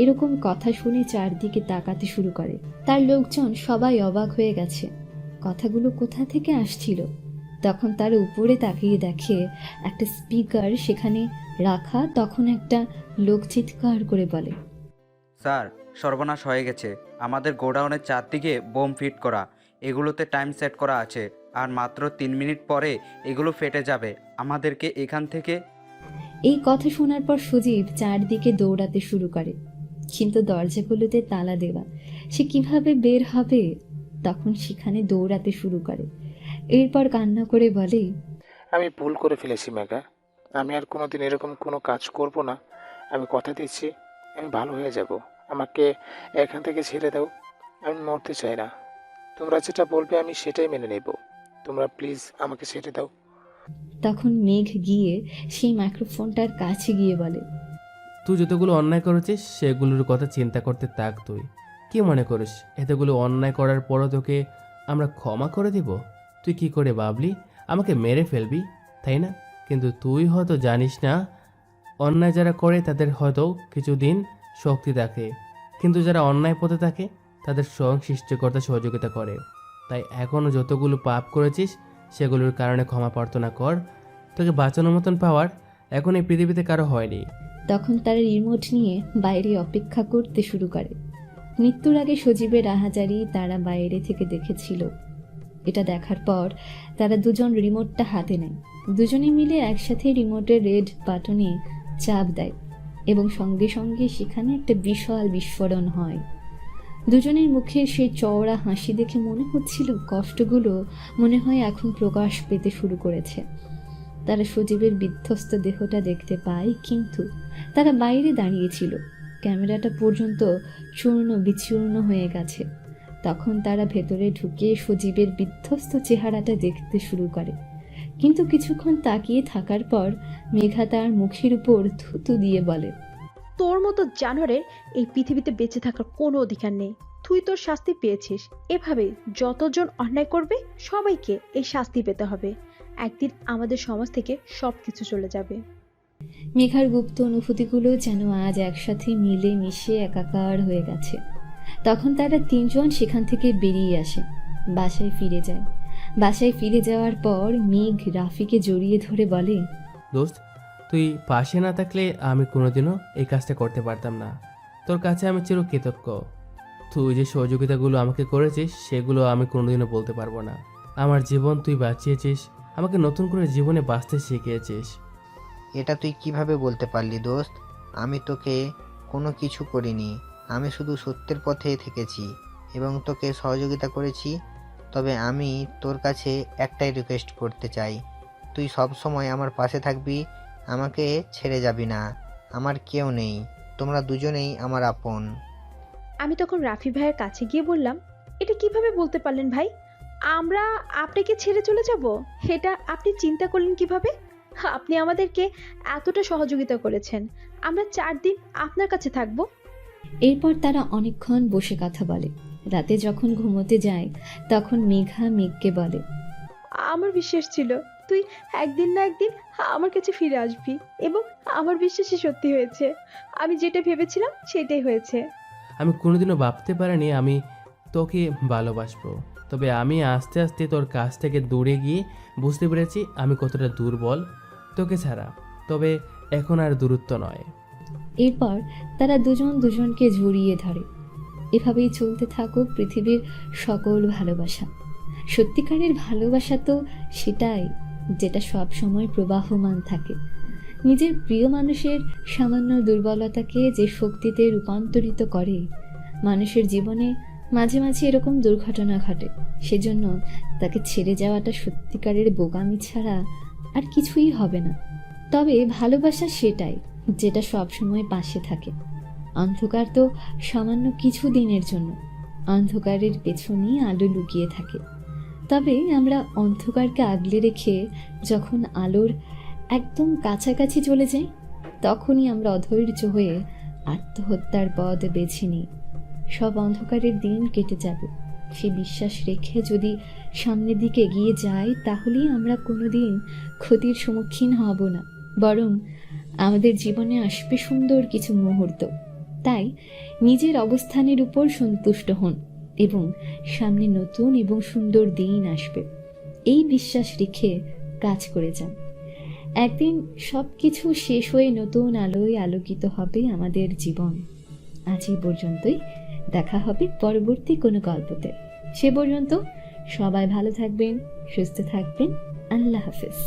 Speaker 1: এরকম কথা শুনে চারদিকে তাকাতে শুরু করে। তার লোকজন সবাই অবাক হয়ে গেছে, কথাগুলো কোথা থেকে আসছিল। তখন তার উপরে তাকিয়ে দেখে একটা স্পিকার সেখানে রাখা। তখন একটা লোক চিৎকার করে বলে,
Speaker 17: স্যার, সর্বনাশ হয়ে গেছে। আমাদের গোডাউনের চারদিকে বোম ফিট করা, এগুলোতে টাইম সেট করা আছে, আর মাত্র 3 মিনিট পরে এগুলো ফেটে যাবে। আমাদেরকে এখান থেকে।
Speaker 1: এই কথা শোনার পর সজীব চারদিকে দৌড়াতে শুরু করে, কিন্তু দরজাগুলোতে তালা দেওয়া। সে কিভাবে বের হবে? তখন সেখানে দৌড়াতে শুরু করে। এরপর কান্না করে বলে,
Speaker 12: আমি ভুল করে ফেলেছি মেঘা। আমি আর কোনোদিন এরকম কোনো কাজ করব না। আমি কথা দিচ্ছি, আমি ভালো হয়ে যাব। আমাকে এখান থেকে ছেড়ে দাও। আমি মরতে চাই না। তোমরা যেটা বলবে আমি সেটাই মেনে নেব। তোমরা প্লিজ আমাকে ছেড়ে দাও।
Speaker 1: তখন মেঘ গিয়ে সেই মাইক্রোফোনটার কাছে গিয়ে বলে,
Speaker 4: তুই যতগুলো অন্যায় করেছিস সেগুলোর কথা চিন্তা করতে থাক। তুই কি মনে করিস এতগুলো অন্যায় করার পরও তোকে আমরা ক্ষমা করে দিব? তুই কি করে ভাবলি আমাকে মেরে ফেলবি, তাই না? কিন্তু তুই হয়তো জানিস না, অন্যায় যারা করে তাদের হয়তো কিছুদিন শক্তি থাকে, কিন্তু যারা অন্যায় পথে থাকে তাদের স্বয়ং সৃষ্টিকর্তা সহযোগিতা করে। তাই এখনও যতগুলো পাপ করেছিস সেগুলোর কারণে ক্ষমা প্রার্থনা কর। তোকে বাঁচানোর মতন পাওয়ার এখন এই পৃথিবীতে কারো হয়নি।
Speaker 1: তখন তারা রিমোট নিয়ে বাইরে অপেক্ষা করতে শুরু করে। মৃত্যুর আগে সজীবের আহাজারি তারা বাইরে থেকে দেখেছিল। এটা দেখার পর তারা দুজন রিমোটটা হাতে নেয়। দুজনে মিলে একসাথে রিমোটের রেড বাটনে চাপ দেয়। এবং সঙ্গে সঙ্গে সেখানে একটা বিশাল বিস্ফোরণ হয়। দুজনের মুখে সেই চওড়া হাসি দেখে মনে হচ্ছিল কষ্টগুলো মনে হয় এখন প্রকাশ পেতে শুরু করেছে। তারা সজীবের বিধ্বস্ত দেহটা দেখতে পায়, কিন্তু তারা বাইরে দাঁড়িয়েছিল, ক্যামেরাটা পর্যন্ত চূর্ণ বিচূর্ণ হয়ে গেছে। তখন তারা ভেতরে ঢুকে সজীবের বিধ্বস্ত চেহারাটা দেখতে শুরু করে, কিন্তু কিছুক্ষণ তাকিয়ে থাকার পর মেঘা তার মুখের উপর থুতু দিয়ে বলে,
Speaker 2: তোর মতো জানোয়ারের এই পৃথিবীতে বেঁচে থাকার কোনো অধিকার নেই। তুই তোর শাস্তি পেয়েছিস। এভাবে যতজন অন্যায় করবে সবাইকে এই শাস্তি পেতে হবে। একদিন আমাদের সমাজ থেকে সব কিছু চলে যাবে।
Speaker 1: মেঘার গুপ্ত অনুভূতিগুলো যেন আজ একসাথে মিলে মিশে একাকার হয়ে গেছে। তখন তারা তিনজন সেখান থেকে বেরিয়ে আসে, বাসায় ফিরে যায়। বাসায় ফিরে যাওয়ার পর মেঘ রাফিকে জড়িয়ে ধরে বলে,
Speaker 4: দোস্ত, তুই পাশে না থাকলে আমি কোনোদিনও এই কাজটা করতে পারতাম না। তোর কাছে আমি চিরকৃতজ্ঞ। তুই যে সহযোগিতাগুলো আমাকে করেছিস সেগুলো আমি কোনোদিনও বলতে পারবো না। আমার জীবন তুই বাঁচিয়েছিস, আমাকে নতুন করে জীবনে বাঁচতে শিখিয়েছিস।
Speaker 5: এটা তুই কিভাবে বলতে পারলি দোস্ত? আমি তোকে কোনো কিছু করিনি, আমি শুধু সত্যের পথে থেকেছি এবং তোকে সহযোগিতা করেছি। তবে আমি তোর কাছে একটাই রিকোয়েস্ট করতে চাই, তুই সব সময় আমার পাশে থাকবি, আমাকে ছেড়ে যাবি না। আমার কেউ নেই, তোমরা দুজনেই আমার আপন।
Speaker 2: আমি তখন রাফি ভাইয়ের কাছে গিয়ে বললাম, এটা কিভাবে বলতে পারলেন ভাই? আমরা আপনাকে ছেড়ে চলে যাব? এটা আপনি চিন্তা করলেন কিভাবে? আপনি আমাদেরকে এতটা সহযোগিতা করেছেন, আমরা 4 দিন আপনার কাছে থাকব।
Speaker 1: এরপর তারা অনেকক্ষণ বসে কথা বলে। রাতে যখন ঘুমোতে যায় তখন মেঘা মেঘকে বলে,
Speaker 2: আমার বিশ্বাস ছিল তুই একদিন না একদিন আমার কাছে ফিরে আসবি, এবং আমার বিশ্বাসই সত্যি হয়েছে। আমি যেটা ভেবেছিলাম সেটাই হয়েছে।
Speaker 4: আমি কোনোদিনও ভাবতে পারিনি আমি তোকে ভালোবাসবো। তবে আমি আস্তে আস্তে তোর কাছ থেকে দূরে গিয়ে বুঝতে পেরেছি আমি কতটা দুর্বল তোকে ছাড়া। তবে এখন আর দূরত্ব নয়।
Speaker 1: এরপর তারা দুজন দুজনকে জড়িয়ে ধরে। এভাবেই চলতে থাকুক পৃথিবীর সকল ভালোবাসা। সত্যিকারের ভালোবাসা তো সেটাই যেটা সব সময় প্রবাহমান থাকে। নিজের প্রিয় মানুষের সামান্য দুর্বলতাকে যে শক্তিতে রূপান্তরিত করে। মানুষের জীবনে মাঝে মাঝে এরকম দুর্ঘটনা ঘটে, সেজন্য তাকে ছেড়ে যাওয়াটা সত্যিকারের বোকামি ছাড়া আর কিছুই হবে না। তবে ভালোবাসা সেটাই যেটা সব সময় পাশে থাকে। অন্ধকার তো সামান্য কিছু দিনের জন্য, অন্ধকারের পেছনেই আলো লুকিয়ে থাকে। তবে আমরা অন্ধকারকে আগলে রেখে যখন আলোর একদম কাছাকাছি চলে যাই, তখনই আমরা অধৈর্য হয়ে আত্মহত্যার পথ বেছে নিই। সব অন্ধকারের দিন কেটে যাবে, সে বিশ্বাস রেখে যদি সামনের দিকে এগিয়ে যাই, তাহলেই আমরা কোনোদিন ক্ষতির সম্মুখীন হব না, বরং আমাদের জীবনে আসবে সুন্দর কিছু মুহূর্ত। তাই নিজের অবস্থানের উপর সন্তুষ্ট হন এবং সামনে নতুন এবং সুন্দর দিন আসবে, এই বিশ্বাস রেখে কাজ করে যান। একদিন সব কিছু শেষ হয়ে নতুন আলোয় আলোকিত হবে আমাদের জীবন। আজ এই পর্যন্তই, দেখা হবে পরবর্তী কোনো গল্পতে। সে পর্যন্ত সবাই ভালো থাকবেন, সুস্থ থাকবেন। আল্লাহ হাফেজ।